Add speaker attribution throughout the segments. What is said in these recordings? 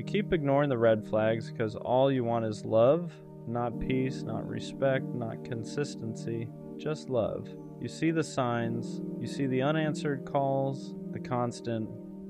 Speaker 1: You keep ignoring the red flags because all you want is love, not peace, not respect, not consistency, just love. You see the signs, you see the unanswered calls, the constant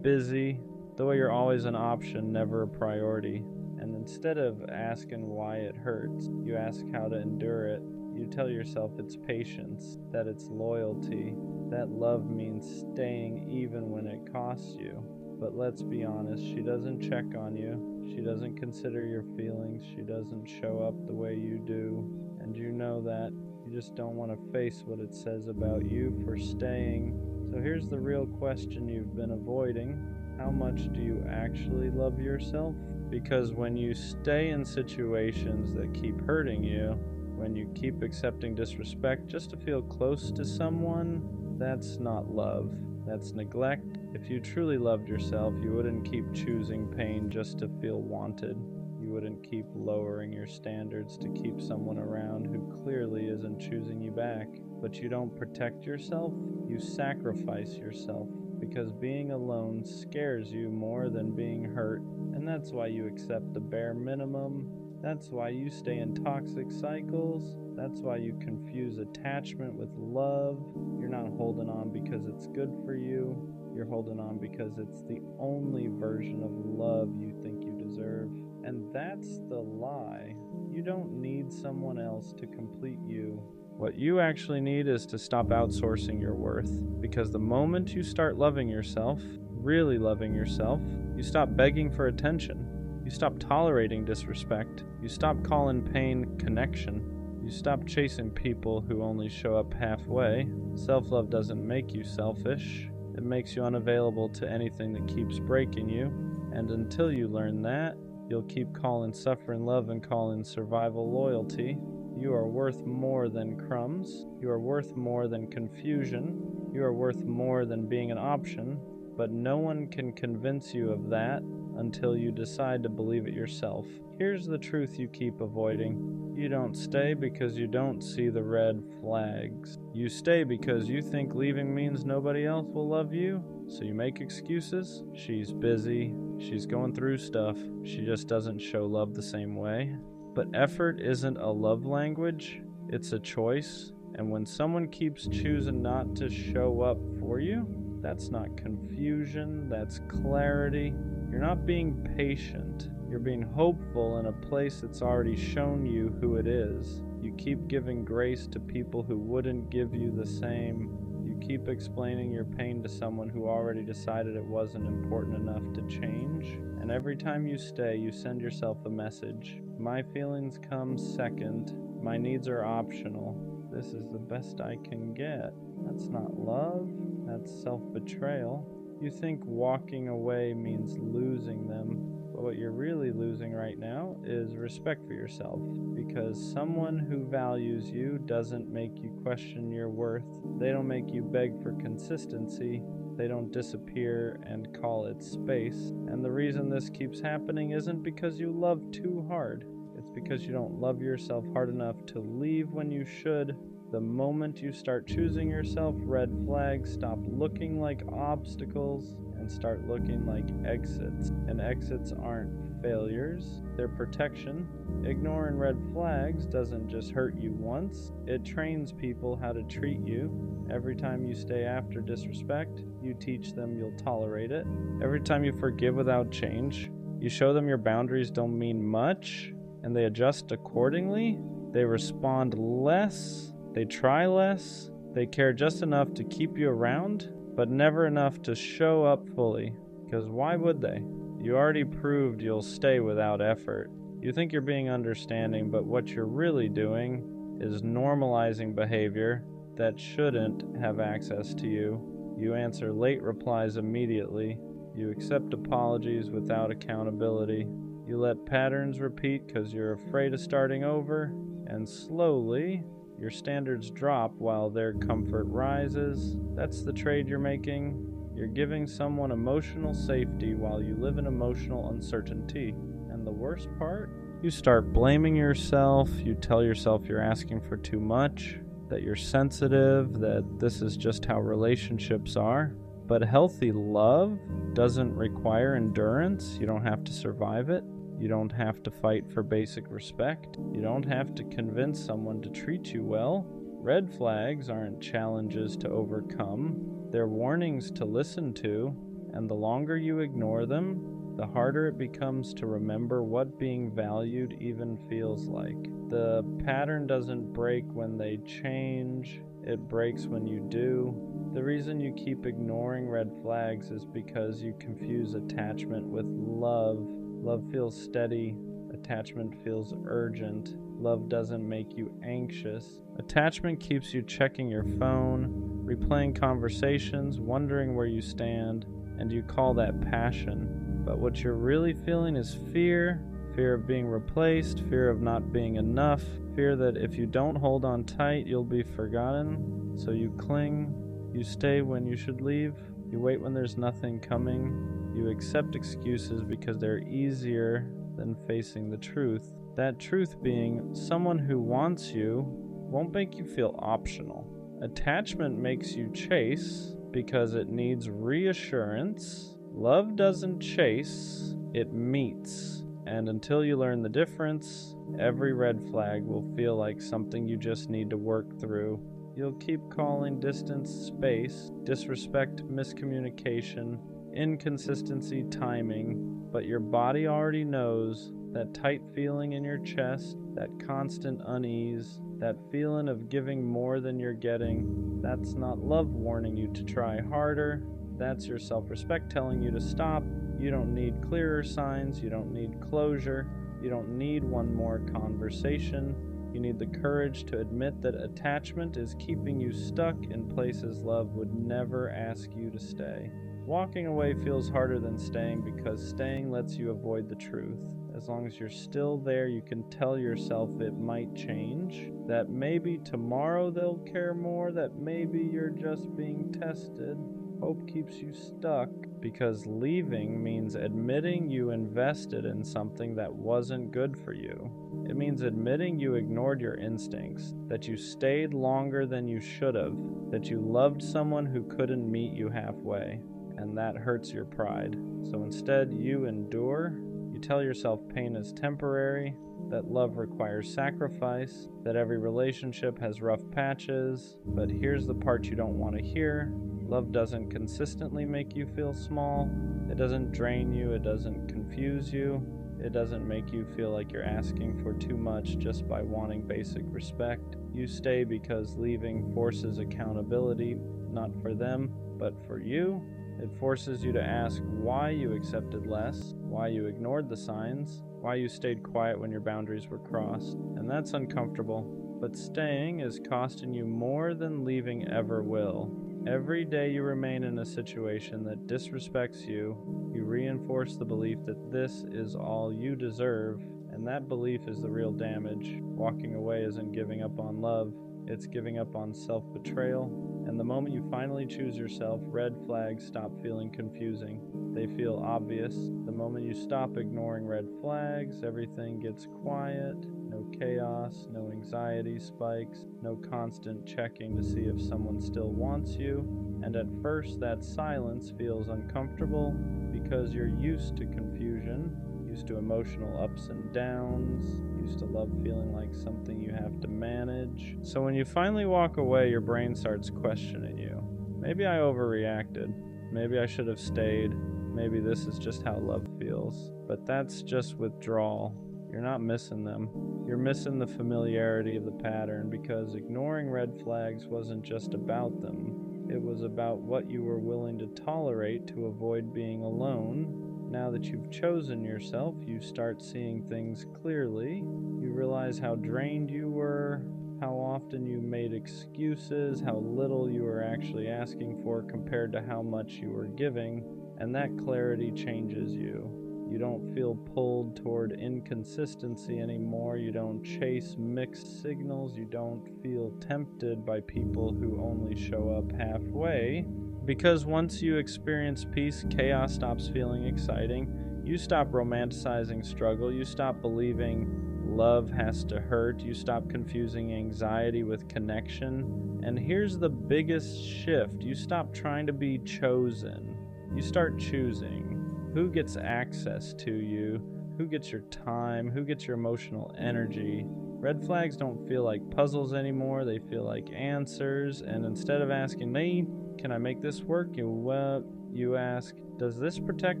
Speaker 1: busy, the way you're always an option, never a priority. And instead of asking why it hurts, you ask how to endure it. You tell yourself it's patience, that it's loyalty, that love means staying even when it costs you. But let's be honest, she doesn't check on you. She doesn't consider your feelings. She doesn't show up the way you do. And you know that. You just don't want to face what it says about you for staying. So here's the real question you've been avoiding. How much do you actually love yourself? Because when you stay in situations that keep hurting you, when you keep accepting disrespect just to feel close to someone, that's not love. That's neglect. If you truly loved yourself, you wouldn't keep choosing pain just to feel wanted. You wouldn't keep lowering your standards to keep someone around who clearly isn't choosing you back. But you don't protect yourself, you sacrifice yourself. Because being alone scares you more than being hurt. And that's why you accept the bare minimum. That's why you stay in toxic cycles. That's why you confuse attachment with love. You're not holding on because it's good for you. You're holding on because it's the only version of love you think you deserve. And that's the lie. You don't need someone else to complete you. What you actually need is to stop outsourcing your worth. Because the moment you start loving yourself, really loving yourself, you stop begging for attention. You stop tolerating disrespect. You stop calling pain connection. You stop chasing people who only show up halfway. Self-love doesn't make you selfish. It makes you unavailable to anything that keeps breaking you. And until you learn that, you'll keep calling suffering love and calling survival loyalty. You are worth more than crumbs. You are worth more than confusion. You are worth more than being an option. But no one can convince you of that until you decide to believe it yourself. Here's the truth you keep avoiding. You don't stay because you don't see the red flags. You stay because you think leaving means nobody else will love you. So you make excuses. She's busy. She's going through stuff. She just doesn't show love the same way. But effort isn't a love language. It's a choice. And when someone keeps choosing not to show up for you, that's not confusion, that's clarity. You're not being patient. You're being hopeful in a place that's already shown you who it is. You keep giving grace to people who wouldn't give you the same. You keep explaining your pain to someone who already decided it wasn't important enough to change. And every time you stay, you send yourself a message. My feelings come second. My needs are optional. This is the best I can get. That's not love. That's self-betrayal. You think walking away means losing them, but what you're really losing right now is respect for yourself, because someone who values you doesn't make you question your worth. They don't make you beg for consistency. They don't disappear and call it space. And the reason this keeps happening isn't because you love too hard. It's because you don't love yourself hard enough to leave when you should. The moment you start choosing yourself, red flags stop looking like obstacles and start looking like exits. And exits aren't failures, they're protection. Ignoring red flags doesn't just hurt you once, it trains people how to treat you. Every time you stay after disrespect, you teach them you'll tolerate it. Every time you forgive without change, you show them your boundaries don't mean much, and they adjust accordingly. They respond less. They try less, they care just enough to keep you around, but never enough to show up fully. Because why would they? You already proved you'll stay without effort. You think you're being understanding, but what you're really doing is normalizing behavior that shouldn't have access to you. You answer late replies immediately. You accept apologies without accountability. You let patterns repeat because you're afraid of starting over, and slowly, your standards drop while their comfort rises. That's the trade you're making. You're giving someone emotional safety while you live in emotional uncertainty. And the worst part? You start blaming yourself. You tell yourself you're asking for too much, that you're sensitive, that this is just how relationships are. But healthy love doesn't require endurance. You don't have to survive it. You don't have to fight for basic respect. You don't have to convince someone to treat you well. Red flags aren't challenges to overcome. They're warnings to listen to, and the longer you ignore them, the harder it becomes to remember what being valued even feels like. The pattern doesn't break when they change, it breaks when you do. The reason you keep ignoring red flags is because you confuse attachment with love. Love feels steady, attachment feels urgent. Love doesn't make you anxious. Attachment keeps you checking your phone, replaying conversations, wondering where you stand, and you call that passion. But what you're really feeling is fear. Fear of being replaced, fear of not being enough, fear that if you don't hold on tight, you'll be forgotten. So you cling, you stay when you should leave, you wait when there's nothing coming, you accept excuses because they're easier than facing the truth. That truth being, someone who wants you won't make you feel optional. Attachment makes you chase because it needs reassurance. Love doesn't chase, it meets. And until you learn the difference, every red flag will feel like something you just need to work through. You'll keep calling distance space, disrespect miscommunication, inconsistency timing, but your body already knows that tight feeling in your chest, that constant unease, that feeling of giving more than you're getting. That's not love warning you to try harder. That's your self-respect telling you to stop. You don't need clearer signs. You don't need closure. You don't need one more conversation. You need the courage to admit that attachment is keeping you stuck in places love would never ask you to stay. Walking away feels harder than staying because staying lets you avoid the truth. As long as you're still there, you can tell yourself it might change, that maybe tomorrow they'll care more, that maybe you're just being tested. Hope keeps you stuck because leaving means admitting you invested in something that wasn't good for you. It means admitting you ignored your instincts, that you stayed longer than you should have, that you loved someone who couldn't meet you halfway, and that hurts your pride. So instead, you endure. You tell yourself pain is temporary, that love requires sacrifice, that every relationship has rough patches. But here's the part you don't want to hear. Love doesn't consistently make you feel small. It doesn't drain you. It doesn't confuse you. It doesn't make you feel like you're asking for too much just by wanting basic respect. You stay because leaving forces accountability, not for them, but for you. It forces you to ask why you accepted less, why you ignored the signs, why you stayed quiet when your boundaries were crossed. And that's uncomfortable. But staying is costing you more than leaving ever will. Every day you remain in a situation that disrespects you, you reinforce the belief that this is all you deserve, and that belief is the real damage. Walking away isn't giving up on love, it's giving up on self-betrayal. And the moment you finally choose yourself, red flags stop feeling confusing. They feel obvious. The moment you stop ignoring red flags, everything gets quiet. No chaos, no anxiety spikes, no constant checking to see if someone still wants you. And at first, that silence feels uncomfortable because you're used to confusion, used to emotional ups and downs, used to love feeling like something you have to manage. So when you finally walk away, your brain starts questioning you. Maybe I overreacted. Maybe I should have stayed. Maybe this is just how love feels. But that's just withdrawal. You're not missing them. You're missing the familiarity of the pattern because ignoring red flags wasn't just about them. It was about what you were willing to tolerate to avoid being alone. Now that you've chosen yourself, you start seeing things clearly. You realize how drained you were, how often you made excuses, how little you were actually asking for compared to how much you were giving, and that clarity changes you. You don't feel pulled toward inconsistency anymore. You don't chase mixed signals. You don't feel tempted by people who only show up halfway. Because once you experience peace, chaos stops feeling exciting. You stop romanticizing struggle. You stop believing love has to hurt. You stop confusing anxiety with connection. And here's the biggest shift. You stop trying to be chosen. You start choosing who gets access to you, who gets your time, who gets your emotional energy. Red flags don't feel like puzzles anymore. They feel like answers. And instead of asking me, can I make this work? You ask, does this protect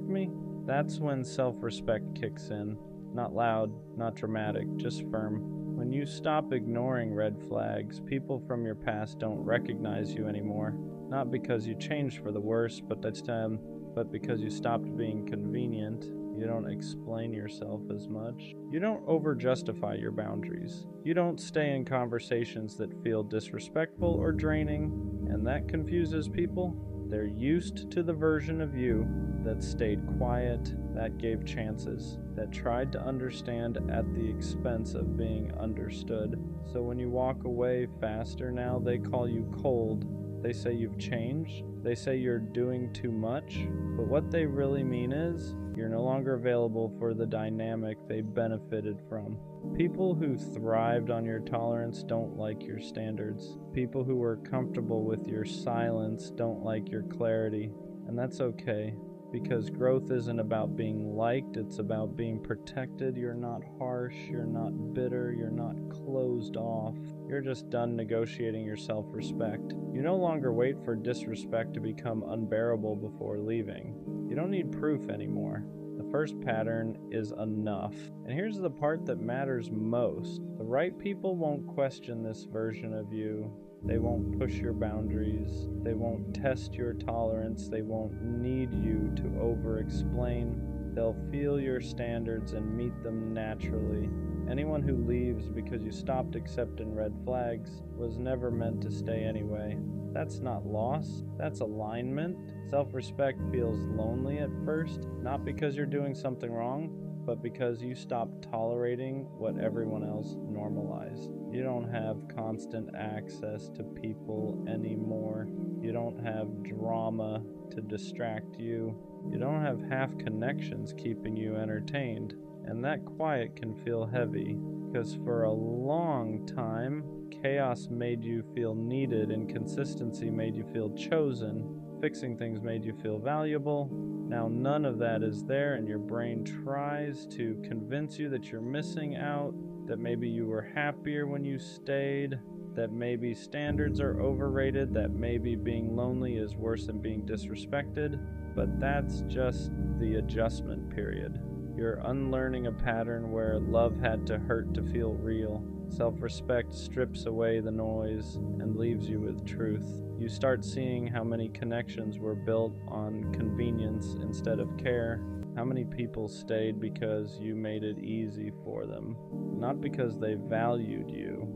Speaker 1: me? That's when self-respect kicks in. Not loud, not dramatic, just firm. When you stop ignoring red flags, people from your past don't recognize you anymore. Not because you changed for the worse, but because you stopped being convenient. You don't explain yourself as much. You don't over-justify your boundaries. You don't stay in conversations that feel disrespectful or draining, and that confuses people. They're used to the version of you that stayed quiet, that gave chances, that tried to understand at the expense of being understood. So when you walk away faster now, they call you cold. They say you've changed. They say you're doing too much. But what they really mean is, you're no longer available for the dynamic they benefited from. People who thrived on your tolerance don't like your standards. People who were comfortable with your silence don't like your clarity. And that's okay, because growth isn't about being liked, it's about being protected. You're not harsh, you're not bitter, you're not closed off. You're just done negotiating your self-respect. You no longer wait for disrespect to become unbearable before leaving. You don't need proof anymore. The first pattern is enough. And here's the part that matters most. The right people won't question this version of you. They won't push your boundaries. They won't test your tolerance. They won't need you to over-explain. They'll feel your standards and meet them naturally. Anyone who leaves because you stopped accepting red flags was never meant to stay anyway. That's not loss, that's alignment. Self-respect feels lonely at first, not because you're doing something wrong, but because you stopped tolerating what everyone else normalized. You don't have constant access to people anymore. You don't have drama to distract you. You don't have half connections keeping you entertained. And that quiet can feel heavy, because for a long time, chaos made you feel needed, inconsistency made you feel chosen, fixing things made you feel valuable. Now none of that is there, and your brain tries to convince you that you're missing out, that maybe you were happier when you stayed, that maybe standards are overrated, that maybe being lonely is worse than being disrespected. But that's just the adjustment period. You're unlearning a pattern where love had to hurt to feel real. Self-respect strips away the noise and leaves you with truth. You start seeing how many connections were built on convenience instead of care. How many people stayed because you made it easy for them, not because they valued you.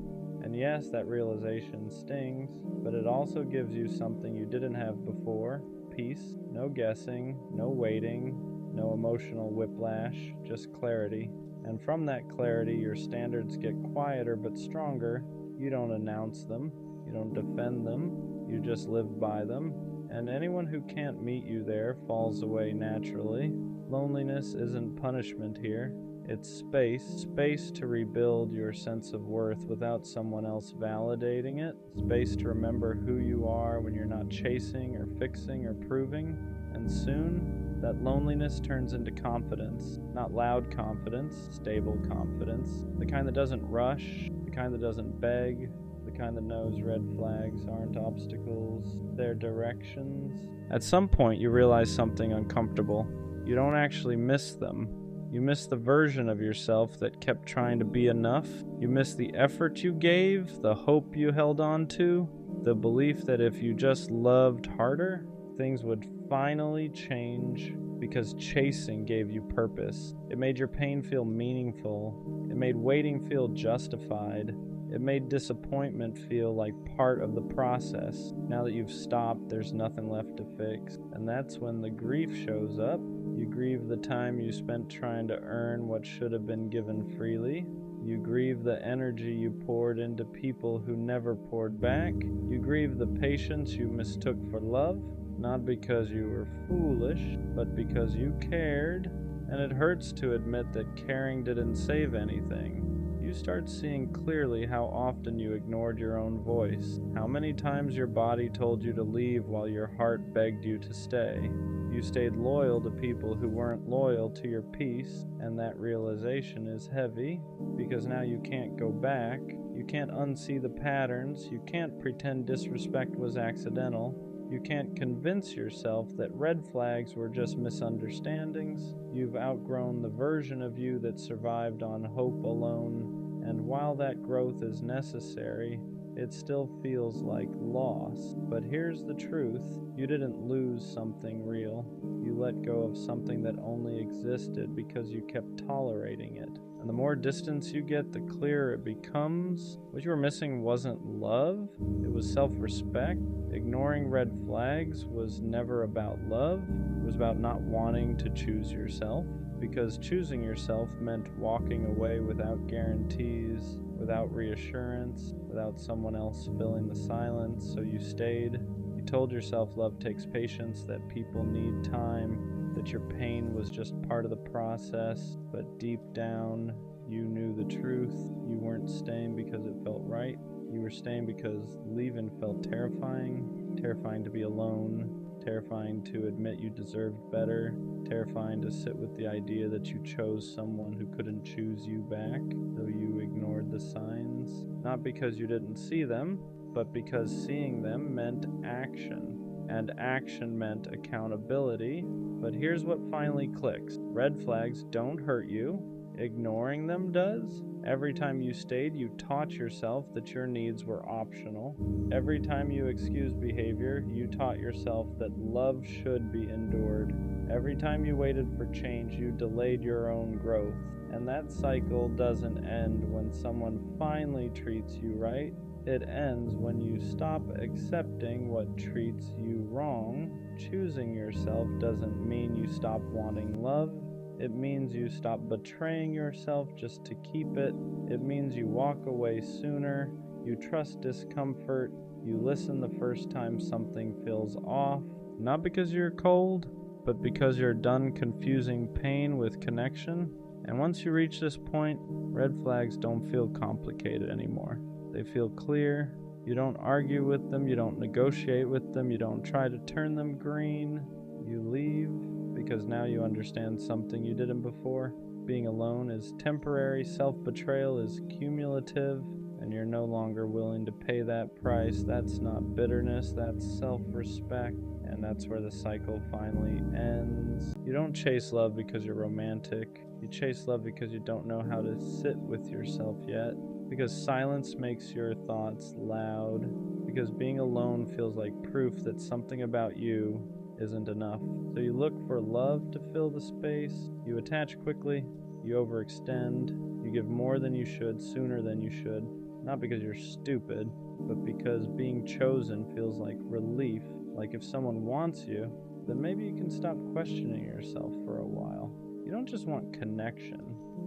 Speaker 1: And yes, that realization stings, but it also gives you something you didn't have before. Peace, no guessing, no waiting, no emotional whiplash, just clarity. And from that clarity, your standards get quieter but stronger. You don't announce them, you don't defend them, you just live by them. And anyone who can't meet you there falls away naturally. Loneliness isn't punishment here. It's space to rebuild your sense of worth without someone else validating it. Space to remember who you are when you're not chasing or fixing or proving. And soon, that loneliness turns into confidence. Not loud confidence, stable confidence. The kind that doesn't rush, the kind that doesn't beg, the kind that knows red flags aren't obstacles, they're directions. At some point, you realize something uncomfortable. You don't actually miss them. You miss the version of yourself that kept trying to be enough. You miss the effort you gave, the hope you held on to, the belief that if you just loved harder, things would finally change, because chasing gave you purpose. It made your pain feel meaningful. It made waiting feel justified. It made disappointment feel like part of the process. Now that you've stopped, there's nothing left to fix. And that's when the grief shows up. You grieve the time you spent trying to earn what should have been given freely. You grieve the energy you poured into people who never poured back. You grieve the patience you mistook for love, not because you were foolish, but because you cared. And it hurts to admit that caring didn't save anything. you start seeing clearly how often you ignored your own voice, how many times your body told you to leave while your heart begged you to stay. You stayed loyal to people who weren't loyal to your peace, and that realization is heavy, because now you can't go back, you can't unsee the patterns, you can't pretend disrespect was accidental, you can't convince yourself that red flags were just misunderstandings. You've outgrown the version of you that survived on hope alone, and while that growth is necessary, it still feels like loss. But here's the truth: you didn't lose something real. You let go of something that only existed because you kept tolerating it. And the more distance you get, the clearer it becomes. What you were missing wasn't love, it was self-respect. Ignoring red flags was never about love. It was about not wanting to choose yourself, because choosing yourself meant walking away without guarantees, without reassurance, without someone else filling the silence. So you stayed. You told yourself love takes patience, that people need time, that your pain was just part of the process. But deep down, you knew the truth. You weren't staying because it felt right. You were staying because leaving felt terrifying. Terrifying to be alone. Terrifying to admit you deserved better. Terrifying to sit with the idea that you chose someone who couldn't choose you back, though you ignored the signs. Not because you didn't see them, but because seeing them meant action. And action meant accountability. But here's what finally clicks. Red flags don't hurt you. Ignoring them does. Every time you stayed, you taught yourself that your needs were optional. Every time you excused behavior, you taught yourself that love should be endured. Every time you waited for change, you delayed your own growth. And that cycle doesn't end when someone finally treats you right. It ends when you stop accepting what treats you wrong. Choosing yourself doesn't mean you stop wanting love. It means you stop betraying yourself just to keep it. It means you walk away sooner. You trust discomfort. You listen the first time something feels off. Not because you're cold, but because you're done confusing pain with connection. And once you reach this point, red flags don't feel complicated anymore. They feel clear. You don't argue with them. You don't negotiate with them. You don't try to turn them green. You leave because now you understand something you didn't before. Being alone is temporary. Self-betrayal is cumulative. And you're no longer willing to pay that price. That's not bitterness. That's self-respect. And that's where the cycle finally ends. You don't chase love because you're romantic. You chase love because you don't know how to sit with yourself yet. Because silence makes your thoughts loud. Because being alone feels like proof that something about you isn't enough. So you look for love to fill the space. You attach quickly. You overextend. You give more than you should, sooner than you should. Not because you're stupid, but because being chosen feels like relief. Like if someone wants you, then maybe you can stop questioning yourself for a while. You don't just want connection.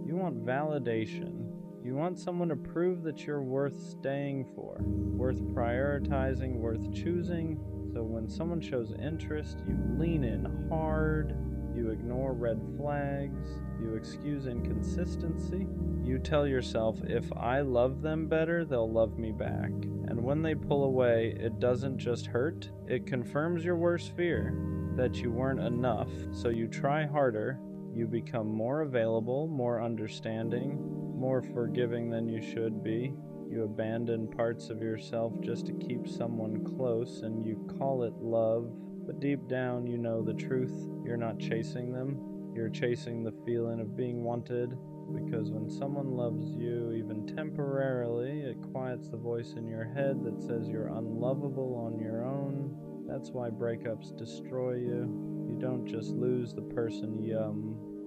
Speaker 1: You want validation. You want someone to prove that you're worth staying for, worth prioritizing, worth choosing. So when someone shows interest, you lean in hard, you ignore red flags, you excuse inconsistency. You tell yourself, if I love them better, they'll love me back. And when they pull away, it doesn't just hurt, it confirms your worst fear, that you weren't enough. So you try harder, you become more available, more understanding, more forgiving than you should be. You abandon parts of yourself just to keep someone close, and you call it love. But deep down, you know the truth. You're not chasing them. You're chasing the feeling of being wanted. Because when someone loves you, even temporarily, it quiets the voice in your head that says you're unlovable on your own. That's why breakups destroy you. You don't just lose the person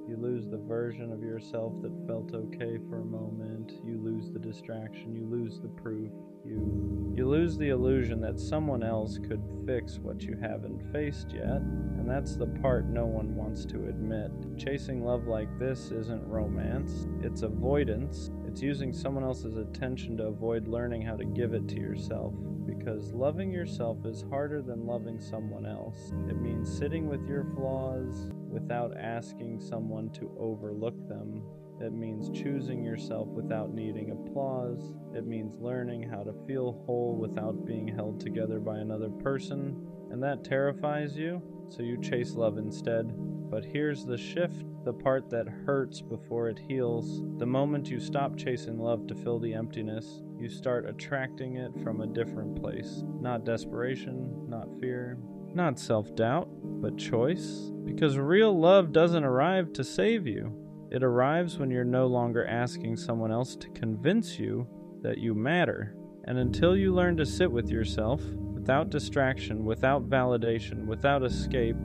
Speaker 1: you lose the version of yourself that felt okay for a moment. You lose the distraction. You lose the proof. You lose the illusion that someone else could fix what you haven't faced yet. And that's the part no one wants to admit. Chasing love like this isn't romance. It's avoidance. It's using someone else's attention to avoid learning how to give it to yourself. Because loving yourself is harder than loving someone else. It means sitting with your flaws without asking someone to overlook them. It means choosing yourself without needing applause. It means learning how to feel whole without being held together by another person. And that terrifies you, so you chase love instead. But here's the shift, the part that hurts before it heals. The moment you stop chasing love to fill the emptiness, you start attracting it from a different place. Not desperation, not fear, not self-doubt, but choice. Because real love doesn't arrive to save you. It arrives when you're no longer asking someone else to convince you that you matter. And until you learn to sit with yourself, without distraction, without validation, without escape,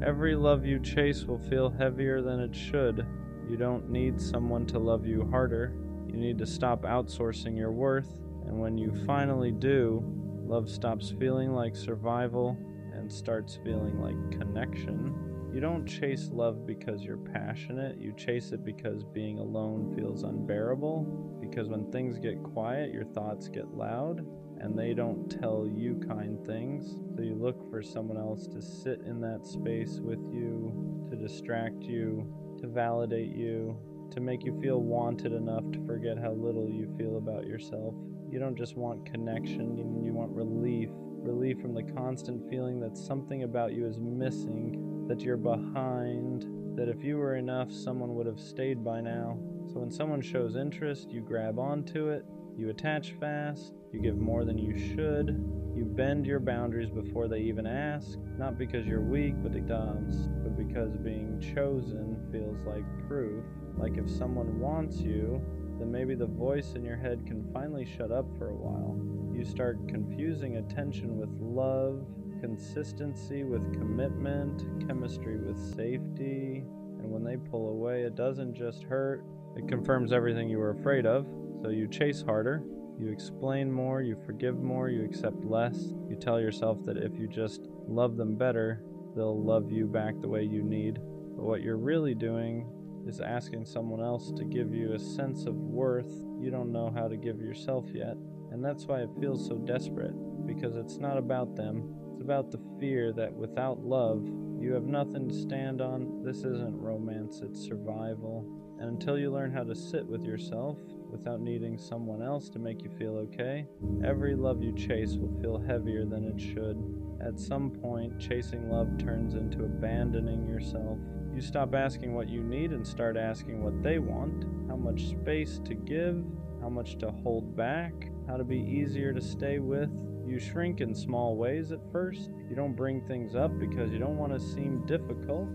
Speaker 1: every love you chase will feel heavier than it should. You don't need someone to love you harder. You need to stop outsourcing your worth. And when you finally do, love stops feeling like survival and starts feeling like connection. You don't chase love because you're passionate. You chase it because being alone feels unbearable. Because when things get quiet, your thoughts get loud, and they don't tell you kind things. So you look for someone else to sit in that space with you, to distract you, to validate you, to make you feel wanted enough to forget how little you feel about yourself. You don't just want connection, you want relief. Relief from the constant feeling that something about you is missing, that you're behind, that if you were enough, someone would have stayed by now. So when someone shows interest, you grab onto it, you attach fast, you give more than you should, you bend your boundaries before they even ask, not because you're weak, but because being chosen feels like proof. Like if someone wants you, then maybe the voice in your head can finally shut up for a while. You start confusing attention with love, consistency with commitment, chemistry with safety, and when they pull away, it doesn't just hurt, it confirms everything you were afraid of. So you chase harder, you explain more, you forgive more, you accept less. You tell yourself that if you just love them better, they'll love you back the way you need. But what you're really doing is asking someone else to give you a sense of worth you don't know how to give yourself yet. And that's why it feels so desperate, because it's not about them. It's about the fear that without love, you have nothing to stand on. This isn't romance, it's survival. And until you learn how to sit with yourself without needing someone else to make you feel okay, every love you chase will feel heavier than it should. At some point, chasing love turns into abandoning yourself. You stop asking what you need and start asking what they want, how much space to give, how much to hold back, how to be easier to stay with. You shrink in small ways at first. You don't bring things up because you don't want to seem difficult.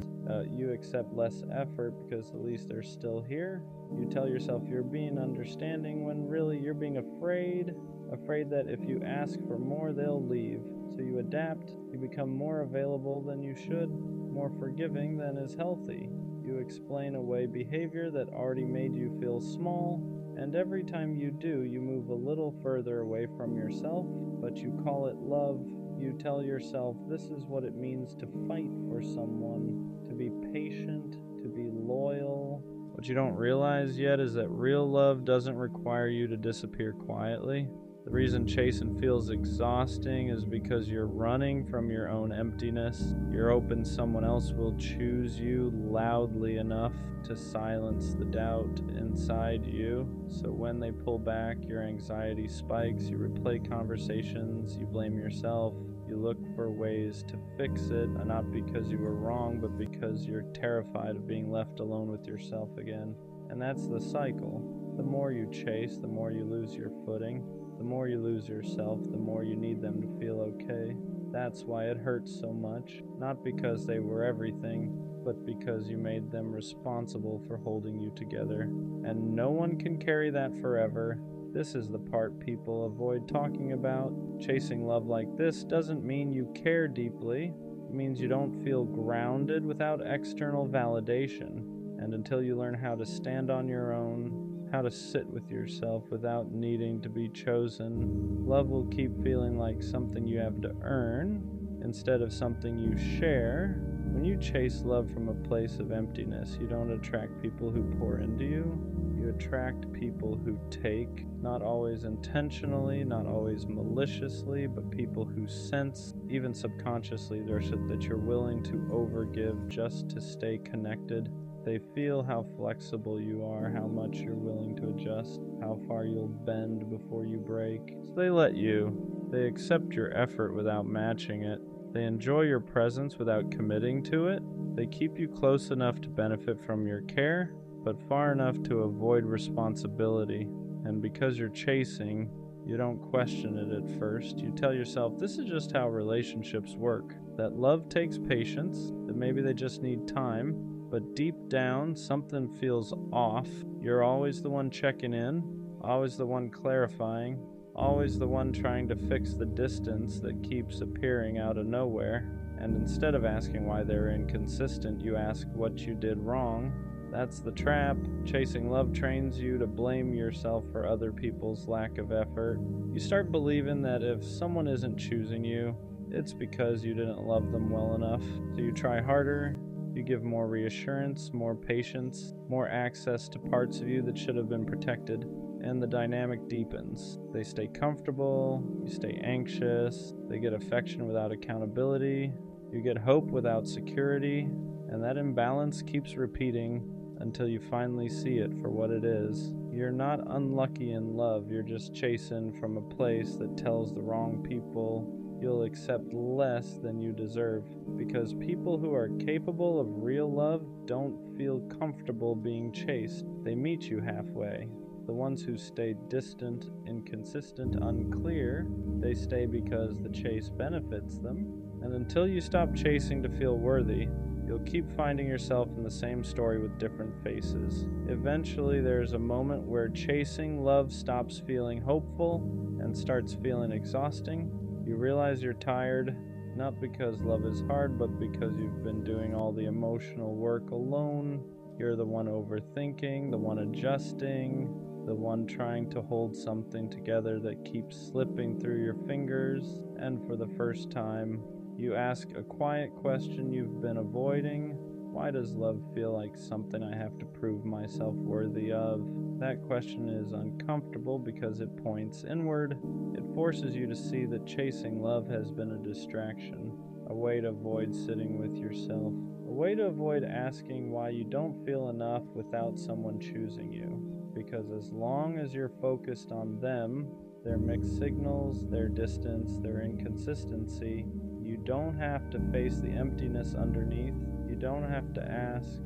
Speaker 1: You accept less effort because at least they're still here. You tell yourself you're being understanding when really you're being afraid that if you ask for more, they'll leave. So you adapt. You become more available than you should, more forgiving than is healthy. You explain away behavior that already made you feel small, and every time you do, you move a little further away from yourself, but you call it love. You tell yourself this is what it means to fight for someone, to be patient, to be loyal. What you don't realize yet is that real love doesn't require you to disappear quietly. The reason chasing feels exhausting is because you're running from your own emptiness. You're hoping someone else will choose you loudly enough to silence the doubt inside you. So when they pull back, your anxiety spikes, you replay conversations, you blame yourself, you look for ways to fix it, not because you were wrong, but because you're terrified of being left alone with yourself again. And that's the cycle. The more you chase, the more you lose your footing. The more you lose yourself, the more you need them to feel okay. That's why it hurts so much. Not because they were everything, but because you made them responsible for holding you together. And no one can carry that forever. This is the part people avoid talking about. Chasing love like this doesn't mean you care deeply. It means you don't feel grounded without external validation. And until you learn how to stand on your own, how to sit with yourself without needing to be chosen, love will keep feeling like something you have to earn instead of something you share. When you chase love from a place of emptiness, you don't attract people who pour into you. You attract people who take, not always intentionally, not always maliciously, but people who sense, even subconsciously, that you're willing to overgive just to stay connected. They feel how flexible you are, how much you're willing to adjust, how far you'll bend before you break. So they let you. They accept your effort without matching it. They enjoy your presence without committing to it. They keep you close enough to benefit from your care, but far enough to avoid responsibility. And because you're chasing, you don't question it at first. You tell yourself, this is just how relationships work. That love takes patience, that maybe they just need time, but deep down, something feels off. You're always the one checking in, always the one clarifying, always the one trying to fix the distance that keeps appearing out of nowhere. And instead of asking why they're inconsistent, you ask what you did wrong. That's the trap. Chasing love trains you to blame yourself for other people's lack of effort. You start believing that if someone isn't choosing you, it's because you didn't love them well enough. So you try harder, you give more reassurance, more patience, more access to parts of you that should have been protected, and the dynamic deepens. They stay comfortable, you stay anxious, they get affection without accountability, you get hope without security, and that imbalance keeps repeating until you finally see it for what it is. You're not unlucky in love, you're just chasing from a place that tells the wrong people you'll accept less than you deserve, because people who are capable of real love don't feel comfortable being chased. They meet you halfway. The ones who stay distant, inconsistent, unclear, they stay because the chase benefits them. And until you stop chasing to feel worthy, you'll keep finding yourself in the same story with different faces. Eventually, there's a moment where chasing love stops feeling hopeful and starts feeling exhausting. You realize you're tired, not because love is hard, but because you've been doing all the emotional work alone. You're the one overthinking, the one adjusting, the one trying to hold something together that keeps slipping through your fingers. And for the first time, you ask a quiet question you've been avoiding. Why does love feel like something I have to prove myself worthy of? That question is uncomfortable because it points inward. It forces you to see that chasing love has been a distraction, a way to avoid sitting with yourself, a way to avoid asking why you don't feel enough without someone choosing you. Because as long as you're focused on them, their mixed signals, their distance, their inconsistency, you don't have to face the emptiness underneath. You don't have to ask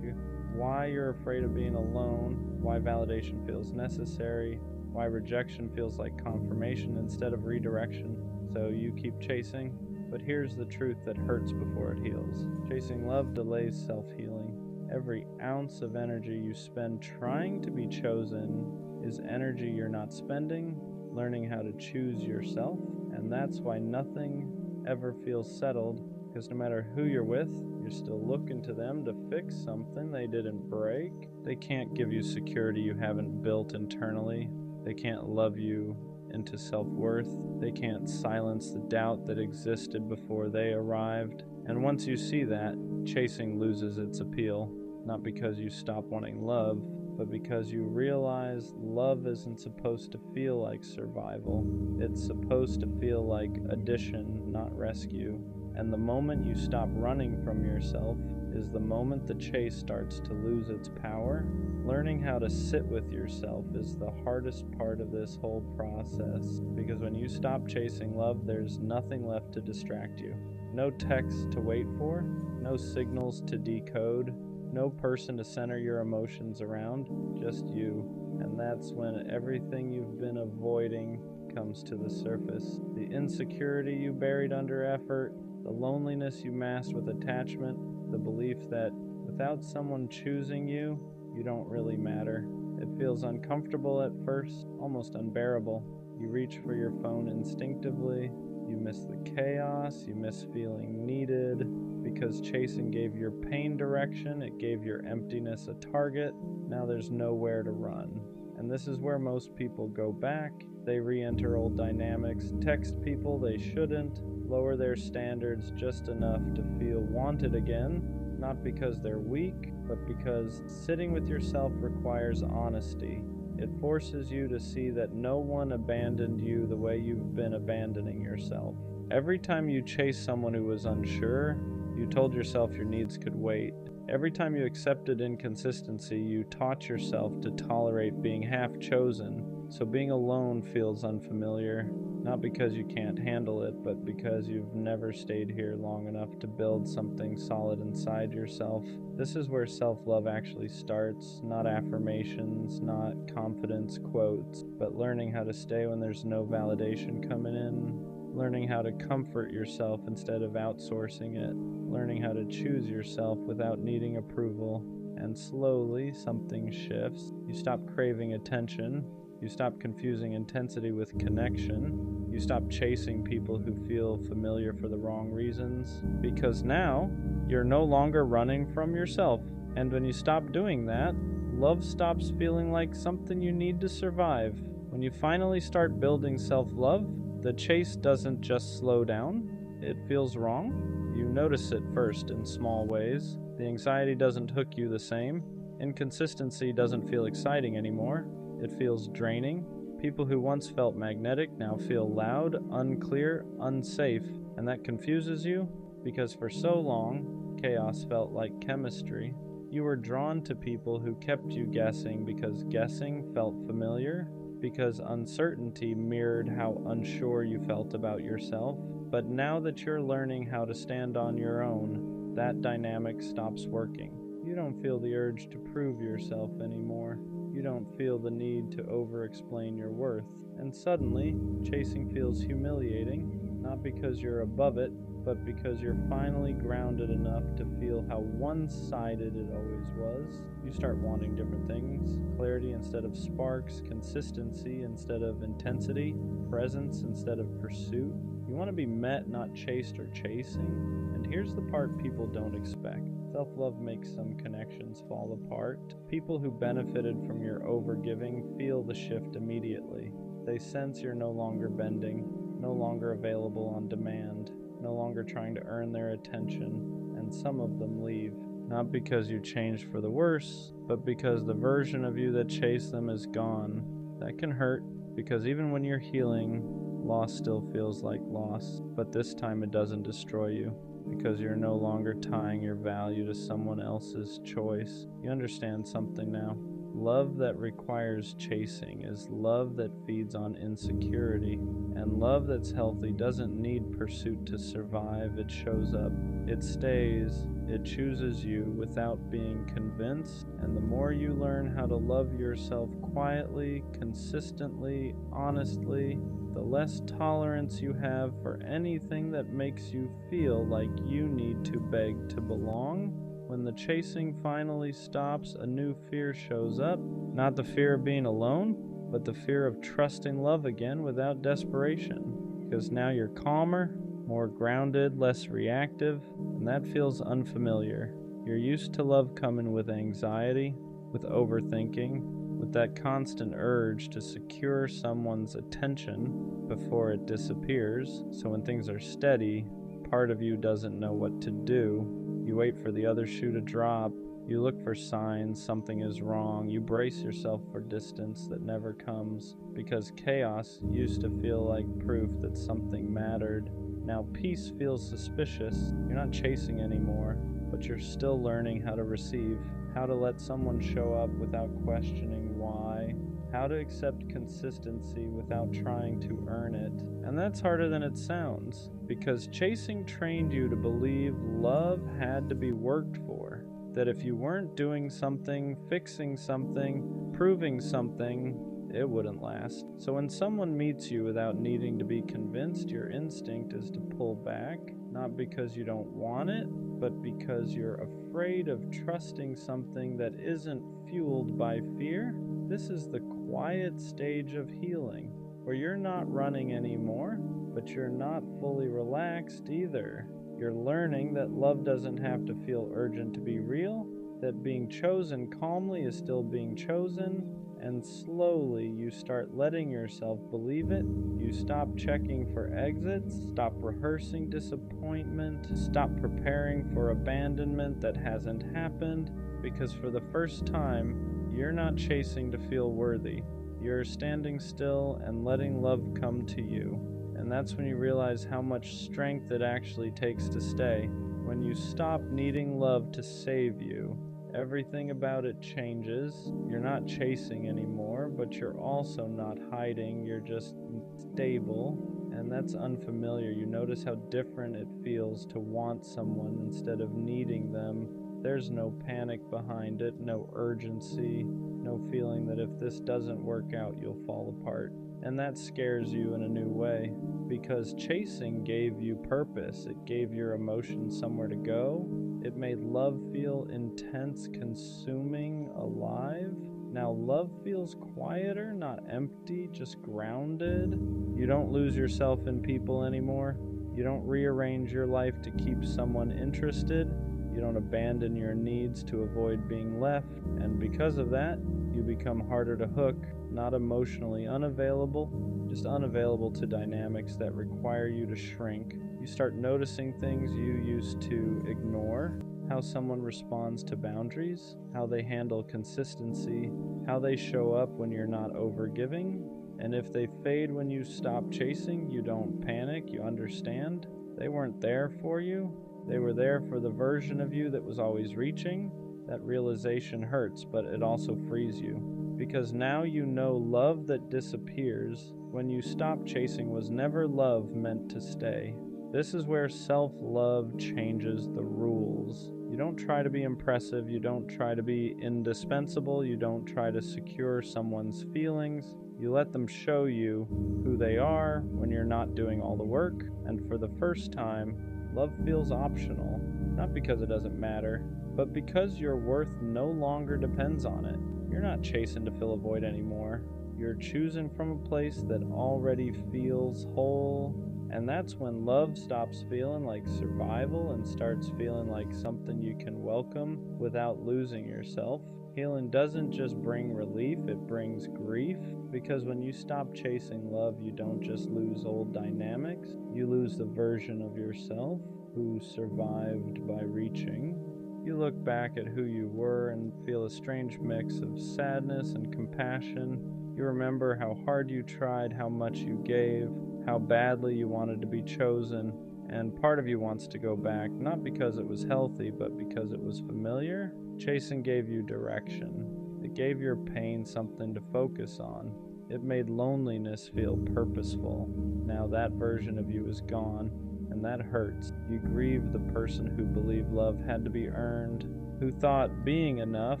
Speaker 1: why you're afraid of being alone, why validation feels necessary, why rejection feels like confirmation instead of redirection. So you keep chasing, but here's the truth that hurts before it heals. Chasing love delays self-healing. Every ounce of energy you spend trying to be chosen is energy you're not spending, learning how to choose yourself, and that's why nothing ever feels settled, because no matter who you're with, you're still looking to them to fix something they didn't break. They can't give you security you haven't built internally. They can't love you into self-worth. They can't silence the doubt that existed before they arrived. And once you see that, chasing loses its appeal, not because you stop wanting love, but because you realize love isn't supposed to feel like survival. It's supposed to feel like addition, not rescue. And the moment you stop running from yourself is the moment the chase starts to lose its power. Learning how to sit with yourself is the hardest part of this whole process, because when you stop chasing love, there's nothing left to distract you. No text to wait for, no signals to decode, no person to center your emotions around, just you. And that's when everything you've been avoiding comes to the surface. The insecurity you buried under effort, the loneliness you masked with attachment, the belief that without someone choosing you, you don't really matter. It feels uncomfortable at first, almost unbearable. You reach for your phone instinctively. You miss the chaos, you miss feeling needed, because chasing gave your pain direction, it gave your emptiness a target. Now there's nowhere to run. And this is where most people go back. They re-enter old dynamics, text people they shouldn't, lower their standards just enough to feel wanted again, not because they're weak, but because sitting with yourself requires honesty. It forces you to see that no one abandoned you the way you've been abandoning yourself. Every time you chase someone who was unsure, You told yourself your needs could wait. Every time you accepted inconsistency, you taught yourself to tolerate being half chosen. So being alone feels unfamiliar, not because you can't handle it, but because you've never stayed here long enough to build something solid inside yourself. This is where self-love actually starts, not affirmations, not confidence quotes, but learning how to stay when there's no validation coming in, learning how to comfort yourself instead of outsourcing it, learning how to choose yourself without needing approval, and slowly something shifts. You stop craving attention. You stop confusing intensity with connection. You stop chasing people who feel familiar for the wrong reasons, because now you're no longer running from yourself. And when you stop doing that, love stops feeling like something you need to survive. When you finally start building self-love, the chase doesn't just slow down, it feels wrong. You notice it first in small ways. The anxiety doesn't hook you the same. Inconsistency doesn't feel exciting anymore. It feels draining. People who once felt magnetic now feel loud, unclear, unsafe, and that confuses you because for so long, chaos felt like chemistry. You were drawn to people who kept you guessing because guessing felt familiar, because uncertainty mirrored how unsure you felt about yourself. But now that you're learning how to stand on your own, that dynamic stops working. You don't feel the urge to prove yourself anymore. You don't feel the need to over-explain your worth. And suddenly, chasing feels humiliating, not because you're above it, but because you're finally grounded enough to feel how one-sided it always was. You start wanting different things: clarity instead of sparks, consistency instead of intensity, presence instead of pursuit. You want to be met, not chased or chasing. And here's the part people don't expect. Self-love makes some connections fall apart. People who benefited from your overgiving feel the shift immediately. They sense you're no longer bending, no longer available on demand, no longer trying to earn their attention, and some of them leave. Not because you changed for the worse, but because the version of you that chased them is gone. That can hurt, because even when you're healing, loss still feels like loss, but this time it doesn't destroy you, because you're no longer tying your value to someone else's choice. You understand something now. Love that requires chasing is love that feeds on insecurity, and love that's healthy doesn't need pursuit to survive. It shows up, it stays, it chooses you without being convinced, and the more you learn how to love yourself quietly, consistently, honestly, the less tolerance you have for anything that makes you feel like you need to beg to belong. When the chasing finally stops, a new fear shows up. Not the fear of being alone, but the fear of trusting love again without desperation. Because now you're calmer, more grounded, less reactive, and that feels unfamiliar. You're used to love coming with anxiety, with overthinking, with that constant urge to secure someone's attention before it disappears. So when things are steady, part of you doesn't know what to do. You wait for the other shoe to drop. You look for signs something is wrong. You brace yourself for distance that never comes, because chaos used to feel like proof that something mattered. Now peace feels suspicious. You're not chasing anymore, but you're still learning how to receive, how to let someone show up without questioning why, how to accept consistency without trying to earn it. And that's harder than it sounds, because chasing trained you to believe love had to be worked for, that if you weren't doing something, fixing something, proving something, it wouldn't last. So when someone meets you without needing to be convinced, your instinct is to pull back, not because you don't want it, but because you're afraid of trusting something that isn't fueled by fear. This is the quiet stage of healing, where you're not running anymore, but you're not fully relaxed either. You're learning that love doesn't have to feel urgent to be real, that being chosen calmly is still being chosen, and slowly you start letting yourself believe it. You stop checking for exits, stop rehearsing disappointment, stop preparing for abandonment that hasn't happened, because for the first time, you're not chasing to feel worthy. You're standing still and letting love come to you. And that's when you realize how much strength it actually takes to stay. When you stop needing love to save you, everything about it changes. You're not chasing anymore, but you're also not hiding. You're just stable, and that's unfamiliar. You notice how different it feels to want someone instead of needing them. There's no panic behind it, no urgency, no feeling that if this doesn't work out, you'll fall apart. And that scares you in a new way, because chasing gave you purpose. It gave your emotions somewhere to go. It made love feel intense, consuming, alive. Now love feels quieter, not empty, just grounded. You don't lose yourself in people anymore. You don't rearrange your life to keep someone interested. You don't abandon your needs to avoid being left. And because of that, you become harder to hook, not emotionally unavailable, just unavailable to dynamics that require you to shrink. You start noticing things you used to ignore, how someone responds to boundaries, how they handle consistency, how they show up when you're not overgiving. And if they fade when you stop chasing, you don't panic, you understand. They weren't there for you. They were there for the version of you that was always reaching. That realization hurts, but it also frees you. Because now you know love that disappears when you stop chasing was never love meant to stay. This is where self-love changes the rules. You don't try to be impressive, you don't try to be indispensable, you don't try to secure someone's feelings. You let them show you who they are when you're not doing all the work, and for the first time, love feels optional, not because it doesn't matter, but because your worth no longer depends on it. You're not chasing to fill a void anymore. You're choosing from a place that already feels whole, and that's when love stops feeling like survival and starts feeling like something you can welcome without losing yourself. Healing doesn't just bring relief, it brings grief, because when you stop chasing love, you don't just lose old dynamics, you lose the version of yourself who survived by reaching. You look back at who you were and feel a strange mix of sadness and compassion. You remember how hard you tried, how much you gave, how badly you wanted to be chosen, and part of you wants to go back, not because it was healthy, but because it was familiar. Chasing gave you direction. It gave your pain something to focus on. It made loneliness feel purposeful. Now that version of you is gone, and that hurts. You grieve the person who believed love had to be earned, who thought being enough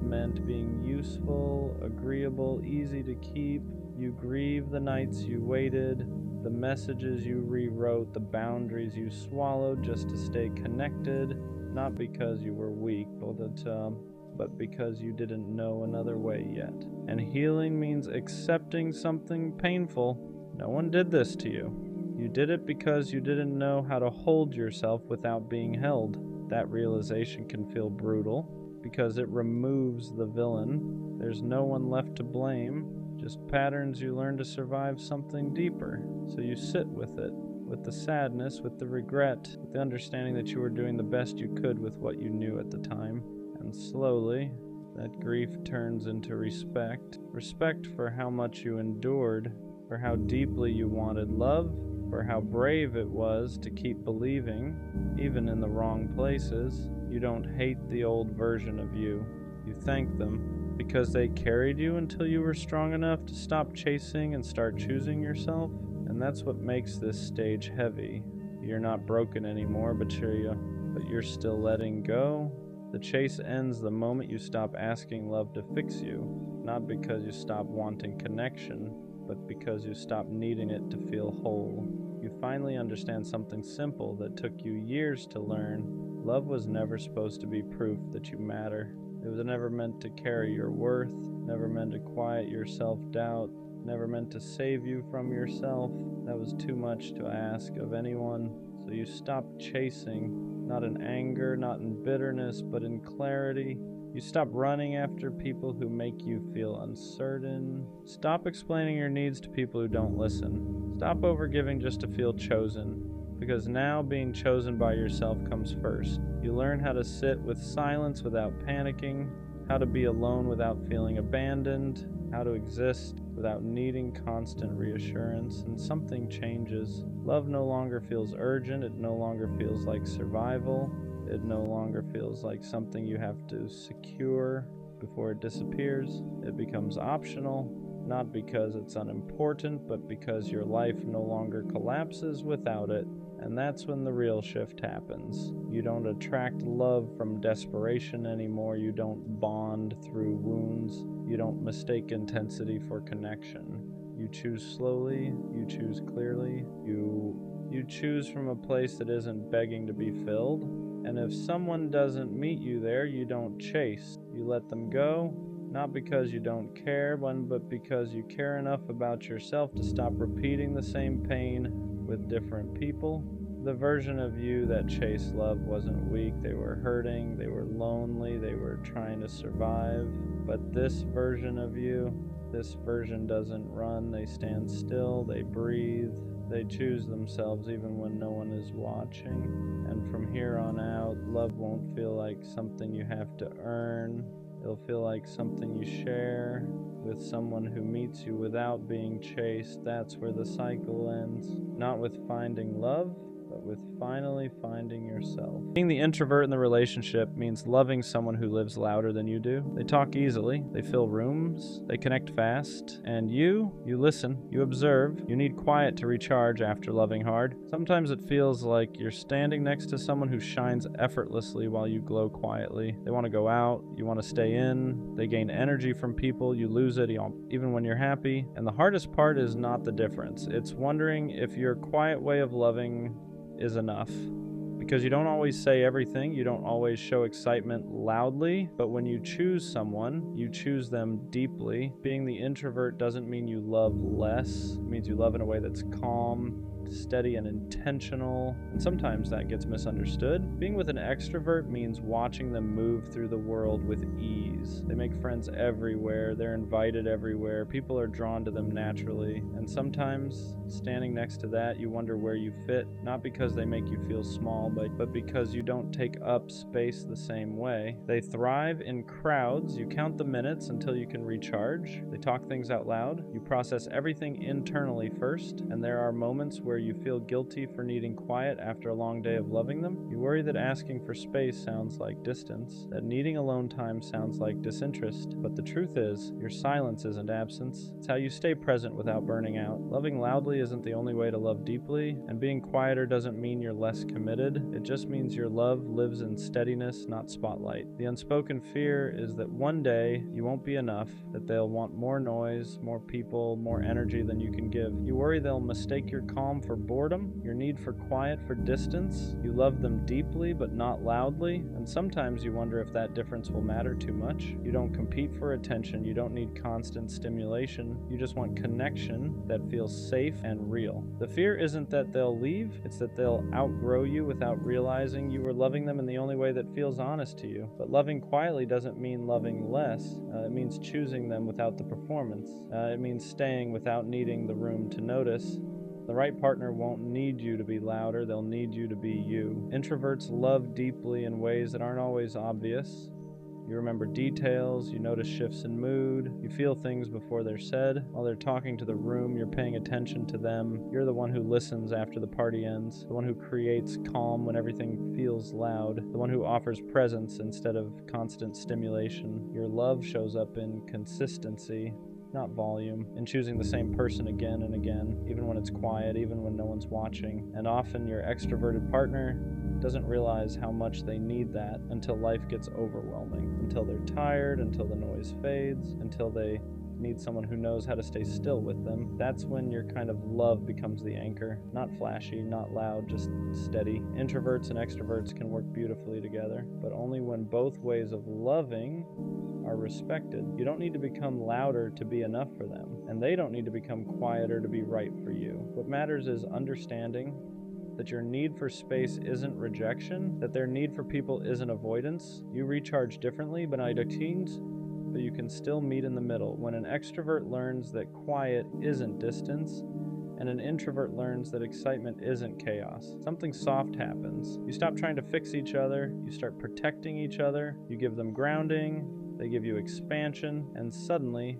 Speaker 1: meant being useful, agreeable, easy to keep. You grieve the nights you waited, the messages you rewrote, the boundaries you swallowed just to stay connected, not because you were weak, but because you didn't know another way yet. And healing means accepting something painful. No one did this to you. You did it because you didn't know how to hold yourself without being held. That realization can feel brutal because it removes the villain. There's no one left to blame, just patterns you learn to survive something deeper. So you sit with it, with the sadness, with the regret, with the understanding that you were doing the best you could with what you knew at the time. And slowly, that grief turns into respect. Respect for how much you endured, for how deeply you wanted love, for how brave it was to keep believing, even in the wrong places. You don't hate the old version of you. You thank them because they carried you until you were strong enough to stop chasing and start choosing yourself. And that's what makes this stage heavy. You're not broken anymore, but you're still letting go. The chase ends the moment you stop asking love to fix you, not because you stop wanting connection, but because you stop needing it to feel whole. You finally understand something simple that took you years to learn. Love was never supposed to be proof that you matter. It was never meant to carry your worth, never meant to quiet your self-doubt, never meant to save you from yourself. That was too much to ask of anyone. So you stopped chasing, not in anger, not in bitterness, but in clarity. You stop running after people who make you feel uncertain. Stop explaining your needs to people who don't listen. Stop overgiving just to feel chosen, because now being chosen by yourself comes first. You learn how to sit with silence without panicking, how to be alone without feeling abandoned, how to exist without needing constant reassurance, and something changes. Love no longer feels urgent, it no longer feels like survival. It no longer feels like something you have to secure before it disappears. It becomes optional, not because it's unimportant, but because your life no longer collapses without it. And that's when the real shift happens. You don't attract love from desperation anymore. You don't bond through wounds. You don't mistake intensity for connection. You choose slowly. You choose clearly. You choose from a place that isn't begging to be filled. And if someone doesn't meet you there, you don't chase. You let them go, not because you don't care, but because you care enough about yourself to stop repeating the same pain with different people. The version of you that chased love wasn't weak. They were hurting, they were lonely, they were trying to survive. But this version of you, this version doesn't run. They stand still, they breathe, they choose themselves even when no one is watching. And from here on out, love won't feel like something you have to earn. It'll feel like something you share with someone who meets you without being chased. That's where the cycle ends. Not with finding love, but with finally finding yourself. Being the introvert in the relationship means loving someone who lives louder than you do. They talk easily, they fill rooms, they connect fast, and you listen, you observe. You need quiet to recharge after loving hard. Sometimes it feels like you're standing next to someone who shines effortlessly while you glow quietly. They want to go out, you want to stay in, they gain energy from people, you lose it even when you're happy. And the hardest part is not the difference. It's wondering if your quiet way of loving is enough. Because you don't always say everything, you don't always show excitement loudly, but when you choose someone, you choose them deeply. Being the introvert doesn't mean you love less. It means you love in a way that's calm, steady, and intentional, and sometimes that gets misunderstood. Being with an extrovert means watching them move through the world with ease. They make friends everywhere, they're invited everywhere, people are drawn to them naturally, and sometimes, standing next to that, you wonder where you fit, not because they make you feel small, but because you don't take up space the same way. They thrive in crowds. You count the minutes until you can recharge. They talk things out loud. You process everything internally first, and there are moments where you feel guilty for needing quiet after a long day of loving them. You worry that asking for space sounds like distance, that needing alone time sounds like disinterest, but the truth is, your silence isn't absence. It's how you stay present without burning out. Loving loudly isn't the only way to love deeply, and being quieter doesn't mean you're less committed. It just means your love lives in steadiness, not spotlight. The unspoken fear is that one day you won't be enough, that they'll want more noise, more people, more energy than you can give. You worry they'll mistake your calm for boredom, your need for quiet for distance. You love them deeply but not loudly, and sometimes you wonder if that difference will matter too much. You don't compete for attention, you don't need constant stimulation, you just want connection that feels safe and real. The fear isn't that they'll leave, it's that they'll outgrow you without realizing you were loving them in the only way that feels honest to you. But loving quietly doesn't mean loving less. It means choosing them without the performance. It means staying without needing the room to notice. The right partner won't need you to be louder, they'll need you to be you. Introverts love deeply in ways that aren't always obvious. You remember details, you notice shifts in mood, you feel things before they're said. While they're talking to the room, you're paying attention to them. You're the one who listens after the party ends, the one who creates calm when everything feels loud, the one who offers presence instead of constant stimulation. Your love shows up in consistency, not volume, in choosing the same person again and again, even when it's quiet, even when no one's watching. And often your extroverted partner doesn't realize how much they need that until life gets overwhelming, until they're tired, until the noise fades, until they need someone who knows how to stay still with them. That's when your kind of love becomes the anchor. Not flashy, not loud, just steady. Introverts and extroverts can work beautifully together, but only when both ways of loving are respected. You don't need to become louder to be enough for them, and they don't need to become quieter to be right for you. What matters is understanding that your need for space isn't rejection, that their need for people isn't avoidance. You recharge differently, but you can still meet in the middle. When an extrovert learns that quiet isn't distance, and an introvert learns that excitement isn't chaos, something soft happens. You stop trying to fix each other, you start protecting each other, you give them grounding, they give you expansion, and suddenly,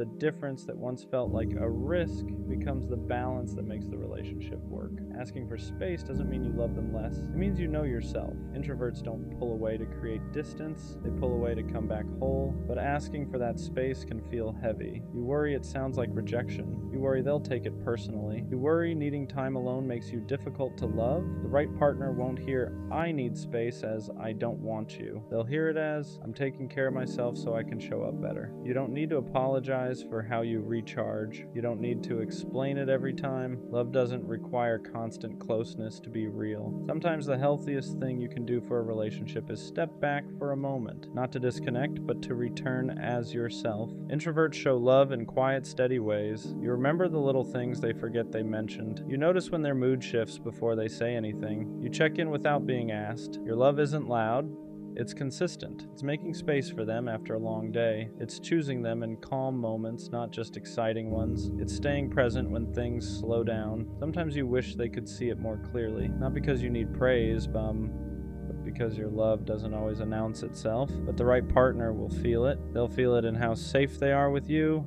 Speaker 1: The difference that once felt like a risk becomes the balance that makes the relationship work. Asking for space doesn't mean you love them less. It means you know yourself. Introverts don't pull away to create distance. They pull away to come back whole. But asking for that space can feel heavy. You worry it sounds like rejection. You worry they'll take it personally. You worry needing time alone makes you difficult to love. The right partner won't hear "I need space" as "I don't want you." They'll hear it as "I'm taking care of myself so I can show up better." You don't need to apologize for how you recharge. You don't need to explain it every time. Love doesn't require constant closeness to be real. Sometimes the healthiest thing you can do for a relationship is step back for a moment, not to disconnect, but to return as yourself. Introverts show love in quiet, steady ways. You remember the little things they forget they mentioned. You notice when their mood shifts before they say anything. You check in without being asked. Your love isn't loud. It's consistent. It's making space for them after a long day. It's choosing them in calm moments, not just exciting ones. It's staying present when things slow down. Sometimes you wish they could see it more clearly. Not because you need praise, but because your love doesn't always announce itself. But the right partner will feel it. They'll feel it in how safe they are with you,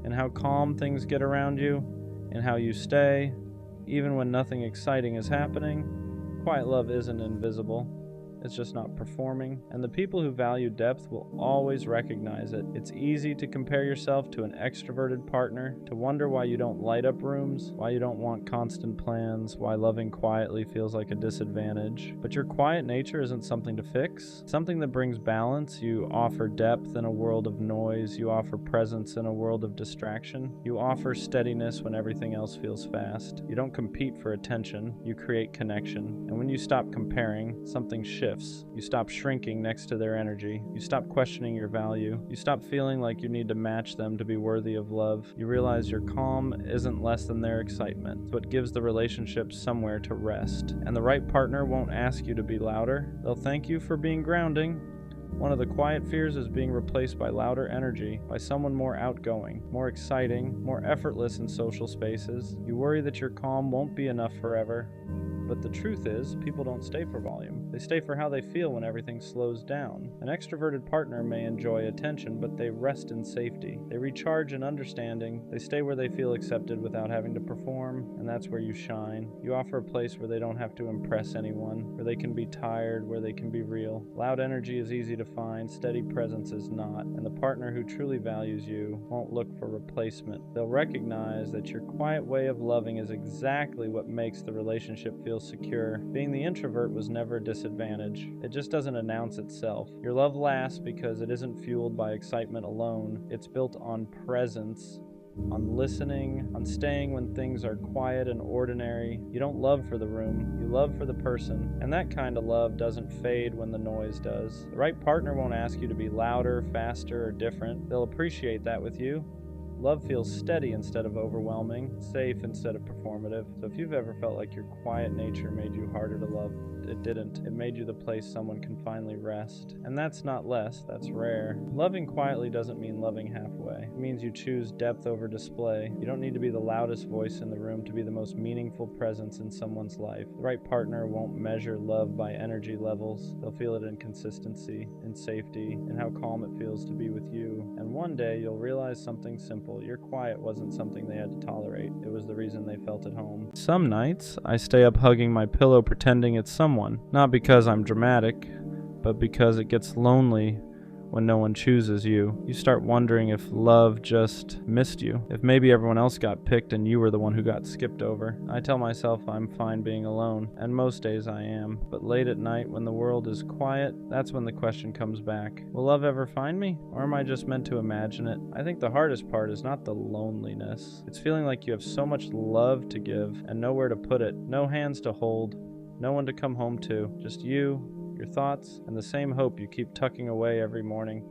Speaker 1: and how calm things get around you, and how you stay, even when nothing exciting is happening. Quiet love isn't invisible. It's just not performing. And the people who value depth will always recognize it. It's easy to compare yourself to an extroverted partner, to wonder why you don't light up rooms, why you don't want constant plans, why loving quietly feels like a disadvantage. But your quiet nature isn't something to fix. It's something that brings balance. You offer depth in a world of noise. You offer presence in a world of distraction. You offer steadiness when everything else feels fast. You don't compete for attention. You create connection. And when you stop comparing, something shifts. You stop shrinking next to their energy. You stop questioning your value. You stop feeling like you need to match them to be worthy of love. You realize your calm isn't less than their excitement. It's what gives the relationship somewhere to rest. And the right partner won't ask you to be louder. They'll thank you for being grounding. One of the quiet fears is being replaced by louder energy, by someone more outgoing, more exciting, more effortless in social spaces. You worry that your calm won't be enough forever. But the truth is, people don't stay for volume. They stay for how they feel when everything slows down. An extroverted partner may enjoy attention, but they rest in safety. They recharge in understanding. They stay where they feel accepted without having to perform, and that's where you shine. You offer a place where they don't have to impress anyone, where they can be tired, where they can be real. Loud energy is easy to find, steady presence is not, and the partner who truly values you won't look for replacement. They'll recognize that your quiet way of loving is exactly what makes the relationship feel secure. Being the introvert was never a disadvantage. It just doesn't announce itself. Your love lasts because it isn't fueled by excitement alone. It's built on presence, on listening, on staying when things are quiet and ordinary. You don't love for the room, you love for the person. And that kind of love doesn't fade when the noise does. The right partner won't ask you to be louder, faster, or different. They'll appreciate that with you. Love feels steady instead of overwhelming, safe instead of performative. So if you've ever felt like your quiet nature made you harder to love, it didn't. It made you the place someone can finally rest. And that's not less, that's rare. Loving quietly doesn't mean loving halfway. It means you choose depth over display. You don't need to be the loudest voice in the room to be the most meaningful presence in someone's life. The right partner won't measure love by energy levels. They'll feel it in consistency, in safety, in how calm it feels to be with you. And one day you'll realize something simple. Your quiet wasn't something they had to tolerate. It was the reason they felt at home. Some nights, I stay up hugging my pillow pretending it's someone. Not because I'm dramatic, but because it gets lonely when no one chooses you. You start wondering if love just missed you. If maybe everyone else got picked and you were the one who got skipped over. I tell myself I'm fine being alone, and most days I am. But late at night when the world is quiet, that's when the question comes back. Will love ever find me? Or am I just meant to imagine it? I think the hardest part is not the loneliness. It's feeling like you have so much love to give and nowhere to put it. No hands to hold. No one to come home to. Just you, your thoughts, and the same hope you keep tucking away every morning.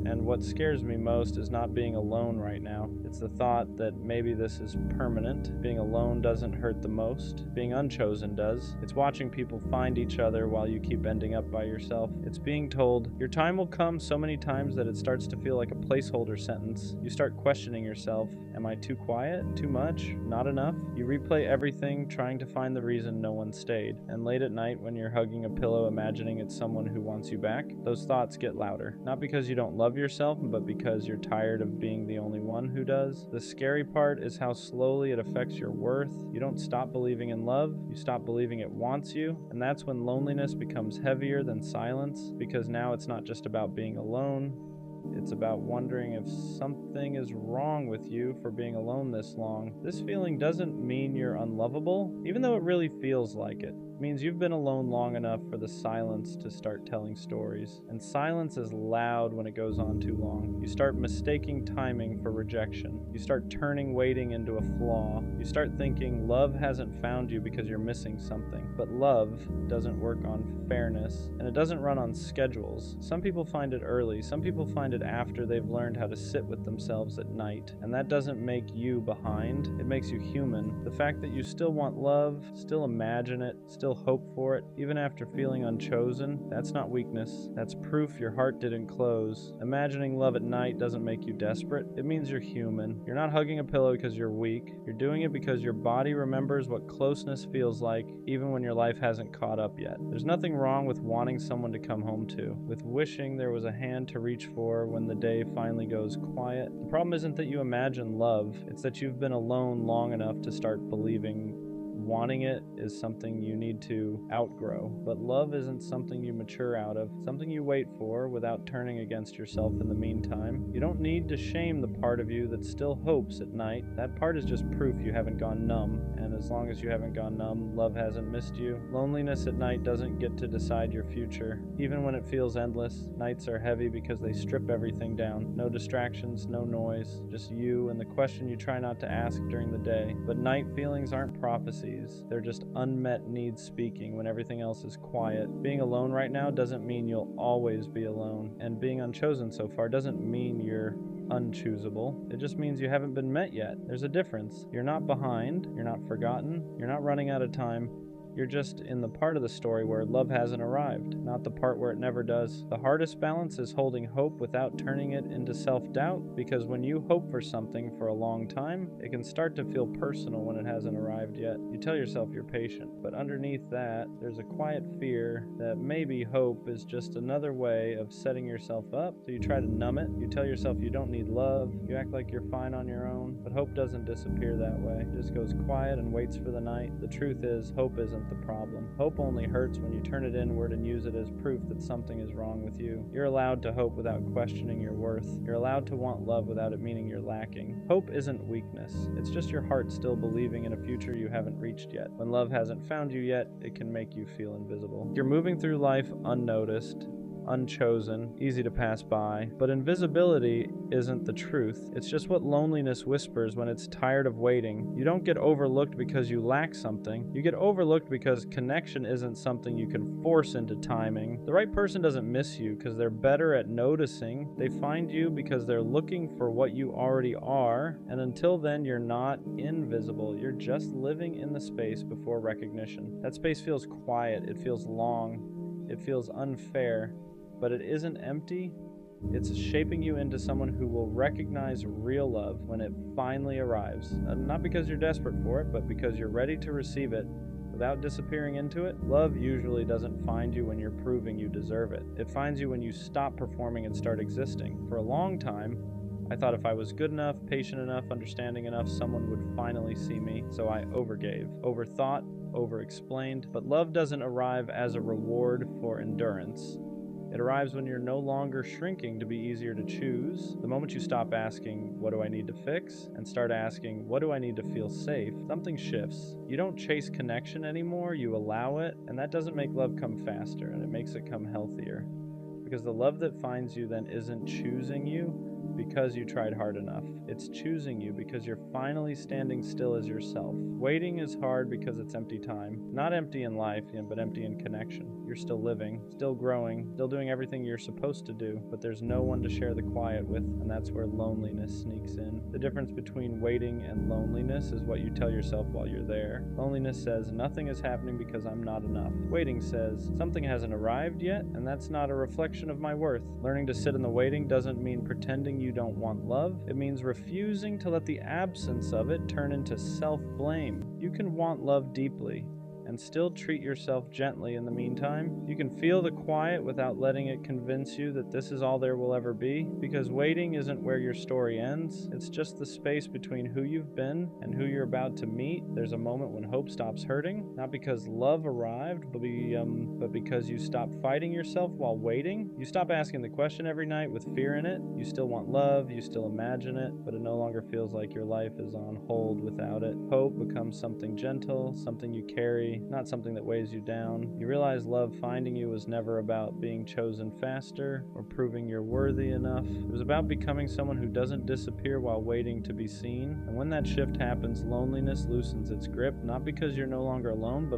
Speaker 1: And what scares me most is not being alone right now. It's the thought that maybe this is permanent. Being alone doesn't hurt the most. Being unchosen does. It's watching people find each other while you keep ending up by yourself. It's being told, your time will come so many times that it starts to feel like a placeholder sentence. You start questioning yourself. Am I too quiet? Too much? Not enough? You replay everything, trying to find the reason no one stayed. And late at night when you're hugging a pillow imagining it's someone who wants you back, those thoughts get louder. Not because you don't don't love yourself, but because you're tired of being the only one who does. The scary part is how slowly it affects your worth. You don't stop believing in love, you stop believing it wants you, and that's when loneliness becomes heavier than silence, because now it's not just about being alone. It's about wondering if something is wrong with you for being alone this long. This feeling doesn't mean you're unlovable, even though it really feels like it. It means you've been alone long enough for the silence to start telling stories. And silence is loud when it goes on too long. You start mistaking timing for rejection. You start turning waiting into a flaw. You start thinking love hasn't found you because you're missing something. But love doesn't work on fairness, and it doesn't run on schedules. Some people find it early. Some people find it after they've learned how to sit with themselves at night. And that doesn't make you behind. It makes you human. The fact that you still want love, still imagine it, still hope for it, even after feeling unchosen, that's not weakness. That's proof your heart didn't close. Imagining love at night doesn't make you desperate. It means you're human. You're not hugging a pillow because you're weak. You're doing it because your body remembers what closeness feels like, even when your life hasn't caught up yet. There's nothing wrong with wanting someone to come home to, with wishing there was a hand to reach for when the day finally goes quiet. The problem isn't that you imagine love, it's that you've been alone long enough to start believing wanting it is something you need to outgrow. But love isn't something you mature out of, something you wait for without turning against yourself in the meantime. You don't need to shame the part of you that still hopes at night. That part is just proof you haven't gone numb, and as long as you haven't gone numb, love hasn't missed you. Loneliness at night doesn't get to decide your future. Even when it feels endless, nights are heavy because they strip everything down. No distractions, no noise, just you and the question you try not to ask during the day. But night feelings aren't prophecies. They're just unmet needs speaking when everything else is quiet. Being alone right now doesn't mean you'll always be alone, and being unchosen so far doesn't mean you're unchoosable. It just means you haven't been met yet. There's a difference. You're not behind, you're not forgotten, you're not running out of time. You're just in the part of the story where love hasn't arrived, not the part where it never does. The hardest balance is holding hope without turning it into self-doubt, because when you hope for something for a long time, it can start to feel personal when it hasn't arrived yet. You tell yourself you're patient, but underneath that, there's a quiet fear that maybe hope is just another way of setting yourself up, so you try to numb it. You tell yourself you don't need love, you act like you're fine on your own, but hope doesn't disappear that way. It just goes quiet and waits for the night. The truth is, hope isn't the problem. Hope only hurts when you turn it inward and use it as proof that something is wrong with you. You're allowed to hope without questioning your worth. You're allowed to want love without it meaning you're lacking. Hope isn't weakness. It's just your heart still believing in a future you haven't reached yet. When love hasn't found you yet, it can make you feel invisible. You're moving through life unnoticed, unchosen, easy to pass by, but invisibility isn't the truth. It's just what loneliness whispers when it's tired of waiting. You don't get overlooked because you lack something. You get overlooked because connection isn't something you can force into timing. The right person doesn't miss you because they're better at noticing. They find you because they're looking for what you already are, and until then you're not invisible. You're just living in the space before recognition. That space feels quiet, it feels long, it feels unfair. But it isn't empty. It's shaping you into someone who will recognize real love when it finally arrives. Not because you're desperate for it, but because you're ready to receive it without disappearing into it. Love usually doesn't find you when you're proving you deserve it. It finds you when you stop performing and start existing. For a long time, I thought if I was good enough, patient enough, understanding enough, someone would finally see me. So I overgave, overthought, over-explained. But love doesn't arrive as a reward for endurance. It arrives when you're no longer shrinking to be easier to choose. The moment you stop asking, what do I need to fix? And start asking, what do I need to feel safe? Something shifts. You don't chase connection anymore, you allow it, and that doesn't make love come faster, and it makes it come healthier. Because the love that finds you then isn't choosing you because you tried hard enough. It's choosing you because you're finally standing still as yourself. Waiting is hard because it's empty time. Not empty in life, but empty in connection. You're still living, still growing, still doing everything you're supposed to do, but there's no one to share the quiet with, and that's where loneliness sneaks in. The difference between waiting and loneliness is what you tell yourself while you're there. Loneliness says, nothing is happening because I'm not enough. Waiting says, something hasn't arrived yet, and that's not a reflection of my worth. Learning to sit in the waiting doesn't mean pretending you don't want love. It means refusing to let the absence of it turn into self-blame. You can want love deeply. and still treat yourself gently in the meantime. You can feel the quiet without letting it convince you that this is all there will ever be, because waiting isn't where your story ends. It's just the space between who you've been and who you're about to meet. There's a moment when hope stops hurting, not because love arrived, but because you stop fighting yourself while waiting. You stop asking the question every night with fear in it. You still want love, you still imagine it, but it no longer feels like your life is on hold without it. Hope becomes something gentle, something you carry, not something that weighs you down. You realize love finding you was never about being chosen faster or proving you're worthy enough. It was about becoming someone who doesn't disappear while waiting to be seen. And when that shift happens, loneliness loosens its grip, not because you're no longer alone,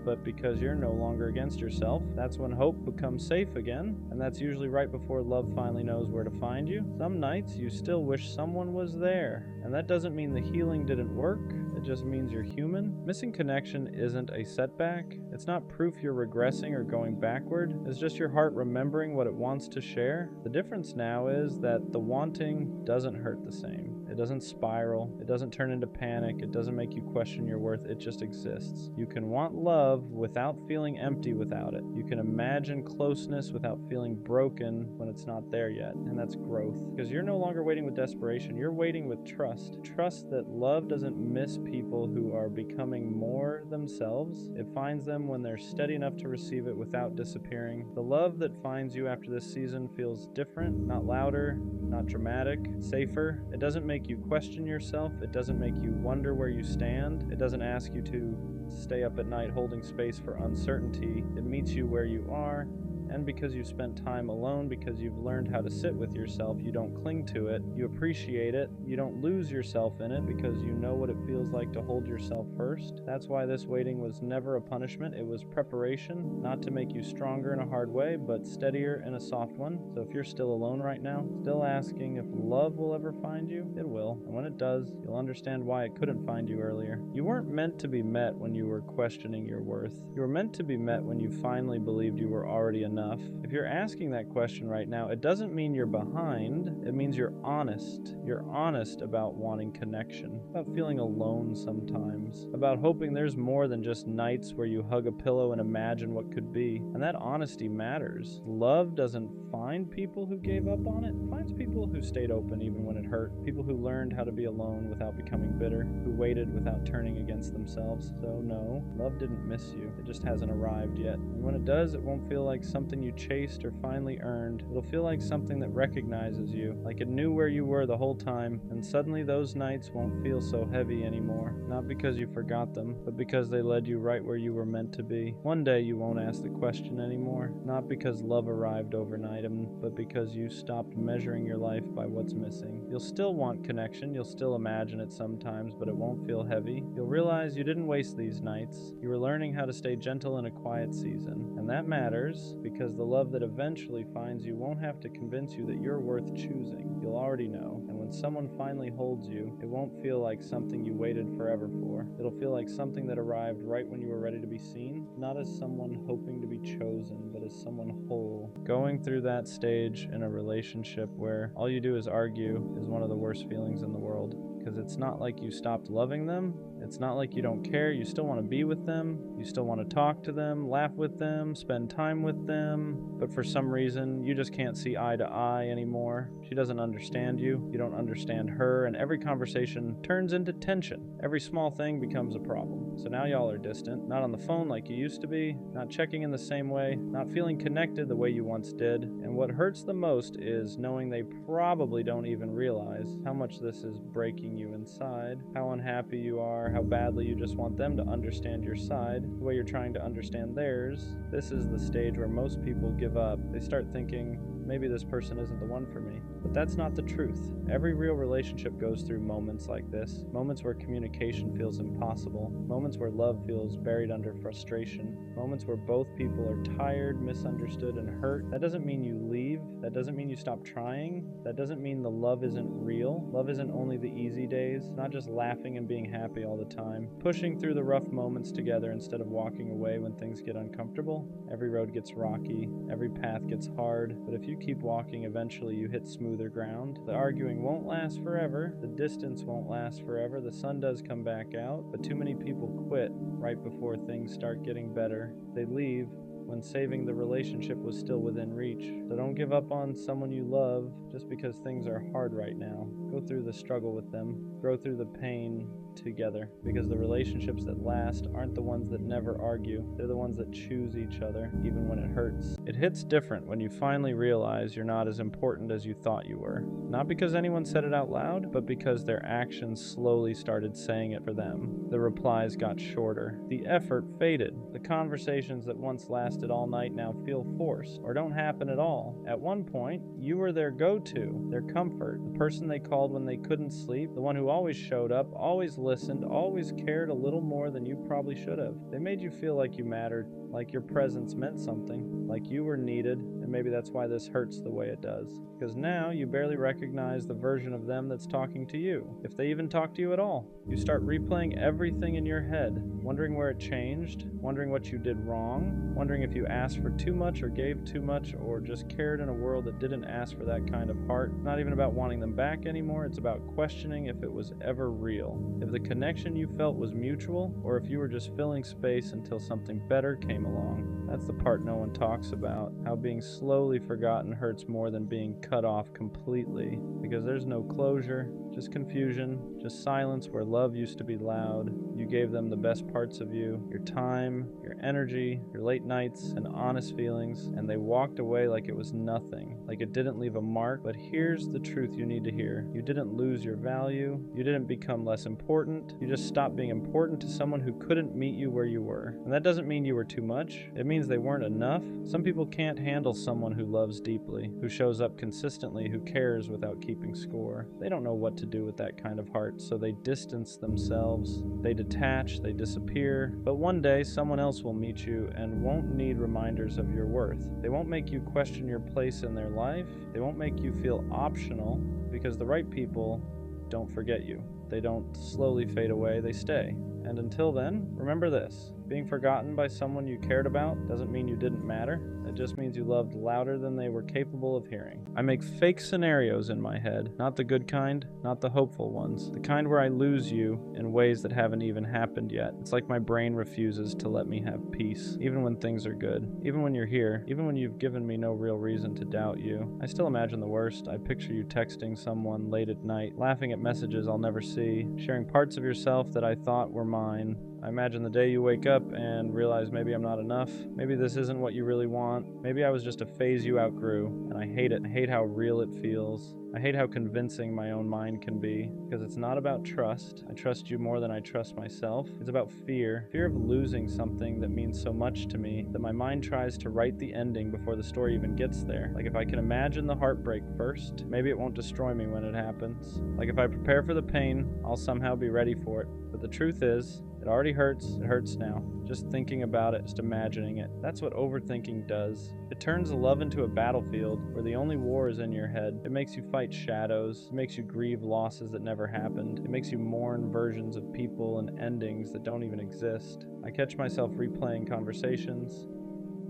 Speaker 1: but because you're no longer against yourself. That's when hope becomes safe again, and that's usually right before love finally knows where to find you. Some nights you still wish someone was there, and that doesn't mean the healing didn't work. It just means you're human. Missing connection isn't a setback. It's not proof you're regressing or going backward. It's just your heart remembering what it wants to share. The difference now is that the wanting doesn't hurt the same. It doesn't spiral. It doesn't turn into panic. It doesn't make you question your worth. It just exists. You can want love without feeling empty without it. You can imagine closeness without feeling broken when it's not there yet. And that's growth. Because you're no longer waiting with desperation. You're waiting with trust. Trust that love doesn't miss people who are becoming more themselves. It finds them when they're steady enough to receive it without disappearing. The love that finds you after this season feels different, not louder, not dramatic, safer. It doesn't make you question yourself. It doesn't make you wonder where you stand. It doesn't ask you to stay up at night holding space for uncertainty. It meets you where you are. And because you've spent time alone, because you've learned how to sit with yourself, you don't cling to it, you appreciate it, you don't lose yourself in it because you know what it feels like to hold yourself first. That's why this waiting was never a punishment, it was preparation, not to make you stronger in a hard way, but steadier in a soft one. So if you're still alone right now, still asking if love will ever find you, it will. And when it does, you'll understand why it couldn't find you earlier. You weren't meant to be met when you were questioning your worth. You were meant to be met when you finally believed you were already enough. If you're asking that question right now, it doesn't mean you're behind. It means you're honest. You're honest about wanting connection, about feeling alone sometimes, about hoping there's more than just nights where you hug a pillow and imagine what could be. And that honesty matters. Love doesn't find people who gave up on it. It finds people who stayed open even when it hurt. People who learned how to be alone without becoming bitter, who waited without turning against themselves. So no, love didn't miss you. It just hasn't arrived yet. And when it does, it won't feel like something you chased or finally earned. It'll feel like something that recognizes you, like it knew where you were the whole time, and suddenly those nights won't feel so heavy anymore. Not because you forgot them, but because they led you right where you were meant to be. One day you won't ask the question anymore, not because love arrived overnight, but because you stopped measuring your life by what's missing. You'll still want connection, you'll still imagine it sometimes, but it won't feel heavy. You'll realize you didn't waste these nights. You were learning how to stay gentle in a quiet season, and that matters because the love that eventually finds you won't have to convince you that you're worth choosing. You'll already know. And when someone finally holds you, it won't feel like something you waited forever for. It'll feel like something that arrived right when you were ready to be seen, not as someone hoping to be chosen, but as someone whole. Going through that stage in a relationship where all you do is argue is one of the worst feelings in the world. Because it's not like you stopped loving them. It's not like you don't care. You still want to be with them. You still want to talk to them, laugh with them, spend time with them. But for some reason, you just can't see eye to eye anymore. She doesn't understand you. You don't understand her. And every conversation turns into tension. Every small thing becomes a problem. So now y'all are distant. Not on the phone like you used to be. Not checking in the same way. Not feeling connected the way you once did. And what hurts the most is knowing they probably don't even realize how much this is breaking you inside. How unhappy you are. How badly you just want them to understand your side, the way you're trying to understand theirs. This is the stage where most people give up. They start thinking, maybe this person isn't the one for me. But that's not the truth. Every real relationship goes through moments like this. Moments where communication feels impossible. Moments where love feels buried under frustration. Moments where both people are tired, misunderstood, and hurt. That doesn't mean you leave. That doesn't mean you stop trying. That doesn't mean the love isn't real. Love isn't only the easy days, not just laughing and being happy all the time. Pushing through the rough moments together instead of walking away when things get uncomfortable. Every road gets rocky. Every path gets hard. But if you keep walking, eventually you hit smoother ground. The arguing won't last forever. The distance won't last forever. The sun does come back out, but too many people quit right before things start getting better. They leave when saving the relationship was still within reach. So don't give up on someone you love just because things are hard right now. Go through the struggle with them. Grow through the pain together, because the relationships that last aren't the ones that never argue. They're the ones that choose each other, even when it hurts. It hits different when you finally realize you're not as important as you thought you were. Not because anyone said it out loud, but because their actions slowly started saying it for them. The replies got shorter. The effort faded. The conversations that once lasted all night now feel forced, or don't happen at all. At one point, you were their go-to, their comfort, the person they called when they couldn't sleep, the one who always showed up, always listened, always cared a little more than you probably should have. They made you feel like you mattered, like your presence meant something, like you were needed, and maybe that's why this hurts the way it does. Because now you barely recognize the version of them that's talking to you, if they even talk to you at all. You start replaying everything in your head, wondering where it changed, wondering what you did wrong, wondering if you asked for too much or gave too much, or just cared in a world that didn't ask for that kind of heart. It's not even about wanting them back anymore, it's about questioning if it was ever real, if the connection you felt was mutual, or if you were just filling space until something better came along. That's the part no one talks about, how being slowly forgotten hurts more than being cut off completely, because there's no closure, just confusion, just silence where love used to be loud. You gave them the best parts of you, your time, your energy, your late nights, and honest feelings, and they walked away like it was nothing, like it didn't leave a mark. But here's the truth you need to hear. You didn't lose your value, you didn't become less important, you just stopped being important to someone who couldn't meet you where you were. And that doesn't mean you were too much, it means they weren't enough. Some people can't handle someone who loves deeply, who shows up consistently, who cares without keeping score. They don't know what to do with that kind of heart, so they distance themselves, they detach, they disappear. But one day someone else will meet you and won't need reminders of your worth. They won't make you question your place in their life. They won't make you feel optional, because the right people don't forget you. They don't slowly fade away, they stay. And until then, remember this: being forgotten by someone you cared about doesn't mean you didn't matter. It just means you loved louder than they were capable of hearing. I make fake scenarios in my head, not the good kind, not the hopeful ones, the kind where I lose you in ways that haven't even happened yet. It's like my brain refuses to let me have peace, even when things are good, even when you're here, even when you've given me no real reason to doubt you. I still imagine the worst. I picture you texting someone late at night, laughing at messages I'll never see, sharing parts of yourself that I thought were mine. I imagine the day you wake up and realize maybe I'm not enough, maybe this isn't what you really want, maybe I was just a phase you outgrew, and I hate it. I hate how real it feels. I hate how convincing my own mind can be, because it's not about trust. I trust you more than I trust myself. It's about fear of losing something that means so much to me that my mind tries to write the ending before the story even gets there. Like if I can imagine the heartbreak first, maybe it won't destroy me when it happens. Like if I prepare for the pain, I'll somehow be ready for it. But the truth is, it already hurts. It hurts now. Just thinking about it, just imagining it. That's what overthinking does. It turns love into a battlefield where the only war is in your head. It makes you fight shadows. It makes you grieve losses that never happened. It makes you mourn versions of people and endings that don't even exist. I catch myself replaying conversations,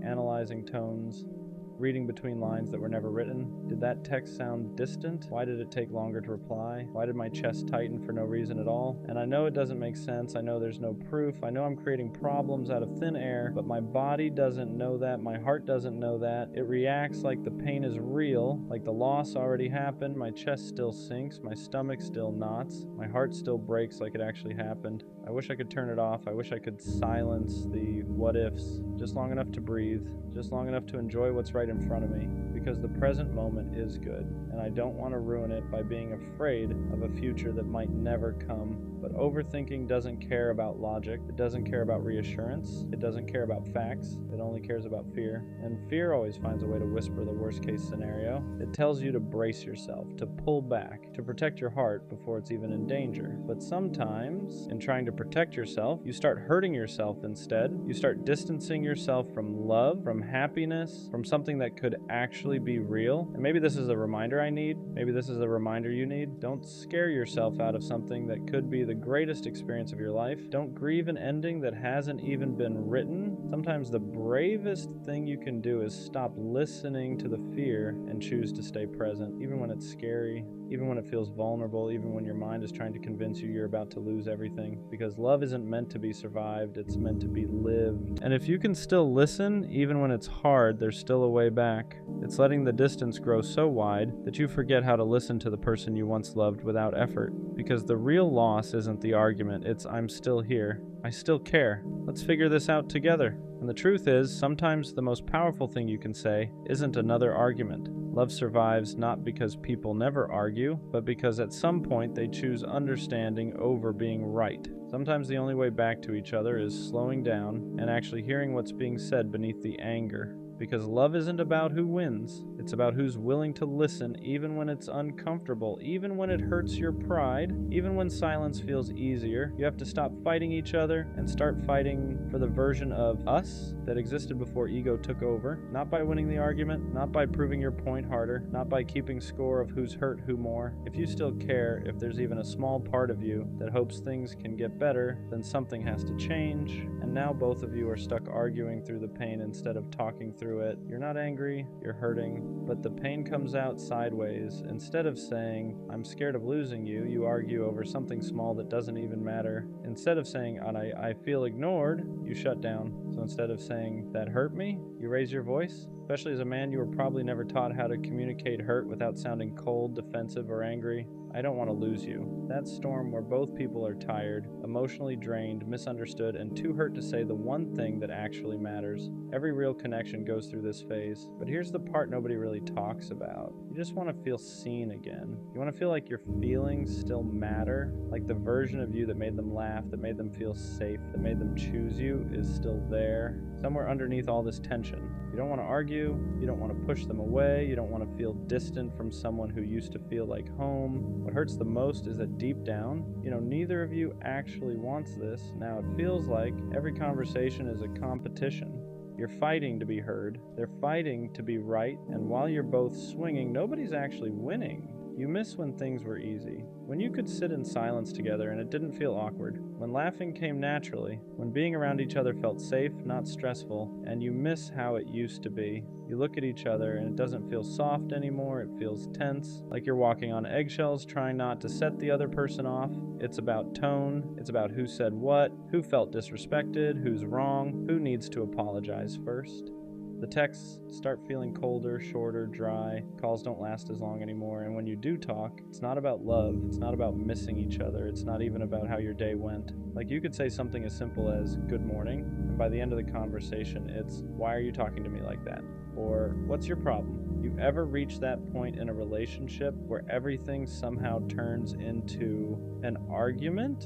Speaker 1: analyzing tones, reading between lines that were never written. Did that text sound distant? Why did it take longer to reply? Why did my chest tighten for no reason at all? And I know it doesn't make sense. I know there's no proof. I know I'm creating problems out of thin air, but my body doesn't know that. My heart doesn't know that. It reacts like the pain is real, like the loss already happened. My chest still sinks. My stomach still knots. My heart still breaks like it actually happened. I wish I could turn it off. I wish I could silence the what ifs just long enough to breathe, just long enough to enjoy what's right in front of me, because the present moment is good, and I don't want to ruin it by being afraid of a future that might never come. But overthinking doesn't care about logic, it doesn't care about reassurance, it doesn't care about facts, it only cares about fear. And fear always finds a way to whisper the worst case scenario. It tells you to brace yourself, to pull back, to protect your heart before it's even in danger. But sometimes, in trying to protect yourself, you start hurting yourself instead. You start distancing yourself from love, from happiness, from something that could actually actually be real. And maybe this is a reminder I need. Maybe this is a reminder you need. Don't scare yourself out of something that could be the greatest experience of your life. Don't grieve an ending that hasn't even been written. Sometimes the bravest thing you can do is stop listening to the fear and choose to stay present, even when it's scary, even when it feels vulnerable, even when your mind is trying to convince you you're about to lose everything. Because love isn't meant to be survived, it's meant to be lived. And if you can still listen, even when it's hard, there's still a way back. It's letting the distance grow so wide that you forget how to listen to the person you once loved without effort. Because the real loss isn't the argument, it's I'm still here. I still care. Let's figure this out together. And the truth is, sometimes the most powerful thing you can say isn't another argument. Love survives not because people never argue, but because at some point they choose understanding over being right. Sometimes the only way back to each other is slowing down and actually hearing what's being said beneath the anger. Because love isn't about who wins, it's about who's willing to listen even when it's uncomfortable, even when it hurts your pride, even when silence feels easier. You have to stop fighting each other and start fighting for the version of us that existed before ego took over. Not by winning the argument, not by proving your point harder, not by keeping score of who's hurt who more. If you still care, if there's even a small part of you that hopes things can get better, then something has to change. And now both of you are stuck arguing through the pain instead of talking through it. You're not angry, you're hurting, but the pain comes out sideways. Instead of saying, I'm scared of losing you, you argue over something small that doesn't even matter. Instead of saying, I feel ignored, you shut down. So instead of saying, that hurt me, you raise your voice. Especially as a man, you were probably never taught how to communicate hurt without sounding cold, defensive, or angry. I don't want to lose you. That storm where both people are tired, emotionally drained, misunderstood, and too hurt to say the one thing that actually matters. Every real connection goes through this phase. But here's the part nobody really talks about. You just want to feel seen again. You want to feel like your feelings still matter, like the version of you that made them laugh, that made them feel safe, that made them choose you is still there, somewhere underneath all this tension. You don't want to argue, you don't want to push them away, you don't want to feel distant from someone who used to feel like home. What hurts the most is that deep down, neither of you actually wants this. Now it feels like every conversation is a competition. You're fighting to be heard, they're fighting to be right, and while you're both swinging, nobody's actually winning. You miss when things were easy, when you could sit in silence together and it didn't feel awkward, when laughing came naturally, when being around each other felt safe, not stressful, and you miss how it used to be. You look at each other and it doesn't feel soft anymore, it feels tense, like you're walking on eggshells trying not to set the other person off. It's about tone, it's about who said what, who felt disrespected, who's wrong, who needs to apologize first. The texts start feeling colder, shorter, dry. Calls don't last as long anymore. And when you do talk, it's not about love. It's not about missing each other. It's not even about how your day went. Like you could say something as simple as good morning. And by the end of the conversation, it's why are you talking to me like that? Or what's your problem? You ever reach that point in a relationship where everything somehow turns into an argument?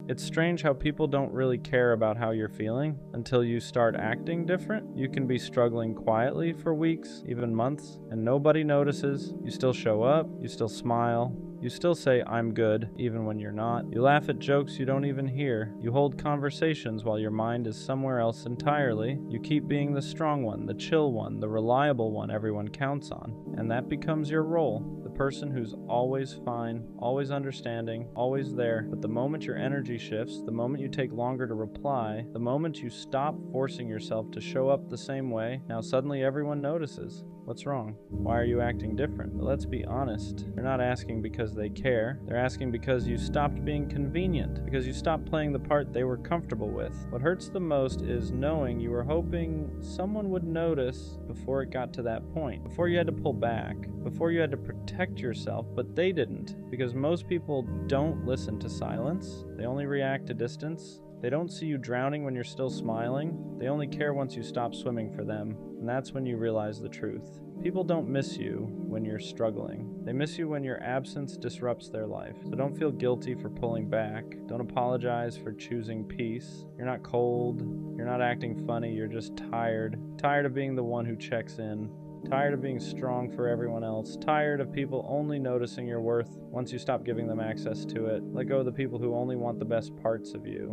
Speaker 1: It's strange how people don't really care about how you're feeling until you start acting different. You can be struggling quietly for weeks, even months, and nobody notices. You still show up, you still smile, you still say, I'm good, even when you're not. You laugh at jokes you don't even hear. You hold conversations while your mind is somewhere else entirely. You keep being the strong one, the chill one, the reliable one everyone counts on. And that becomes your role. The person who's always fine, always understanding, always there. But the moment your energy shifts, the moment you take longer to reply, the moment you stop forcing yourself to show up the same way, now suddenly everyone notices. What's wrong? Why are you acting different? But let's be honest. They're not asking because they care. They're asking because you stopped being convenient, because you stopped playing the part they were comfortable with. What hurts the most is knowing you were hoping someone would notice before it got to that point, before you had to pull back, before you had to protect yourself, but they didn't, because most people don't listen to silence. They only react to distance. They don't see you drowning when you're still smiling. They only care once you stop swimming for them. And that's when you realize the truth. People don't miss you when you're struggling. They miss you when your absence disrupts their life. So don't feel guilty for pulling back. Don't apologize for choosing peace. You're not cold. You're not acting funny. You're just tired. Tired of being the one who checks in. Tired of being strong for everyone else. Tired of people only noticing your worth once you stop giving them access to it. Let go of the people who only want the best parts of you.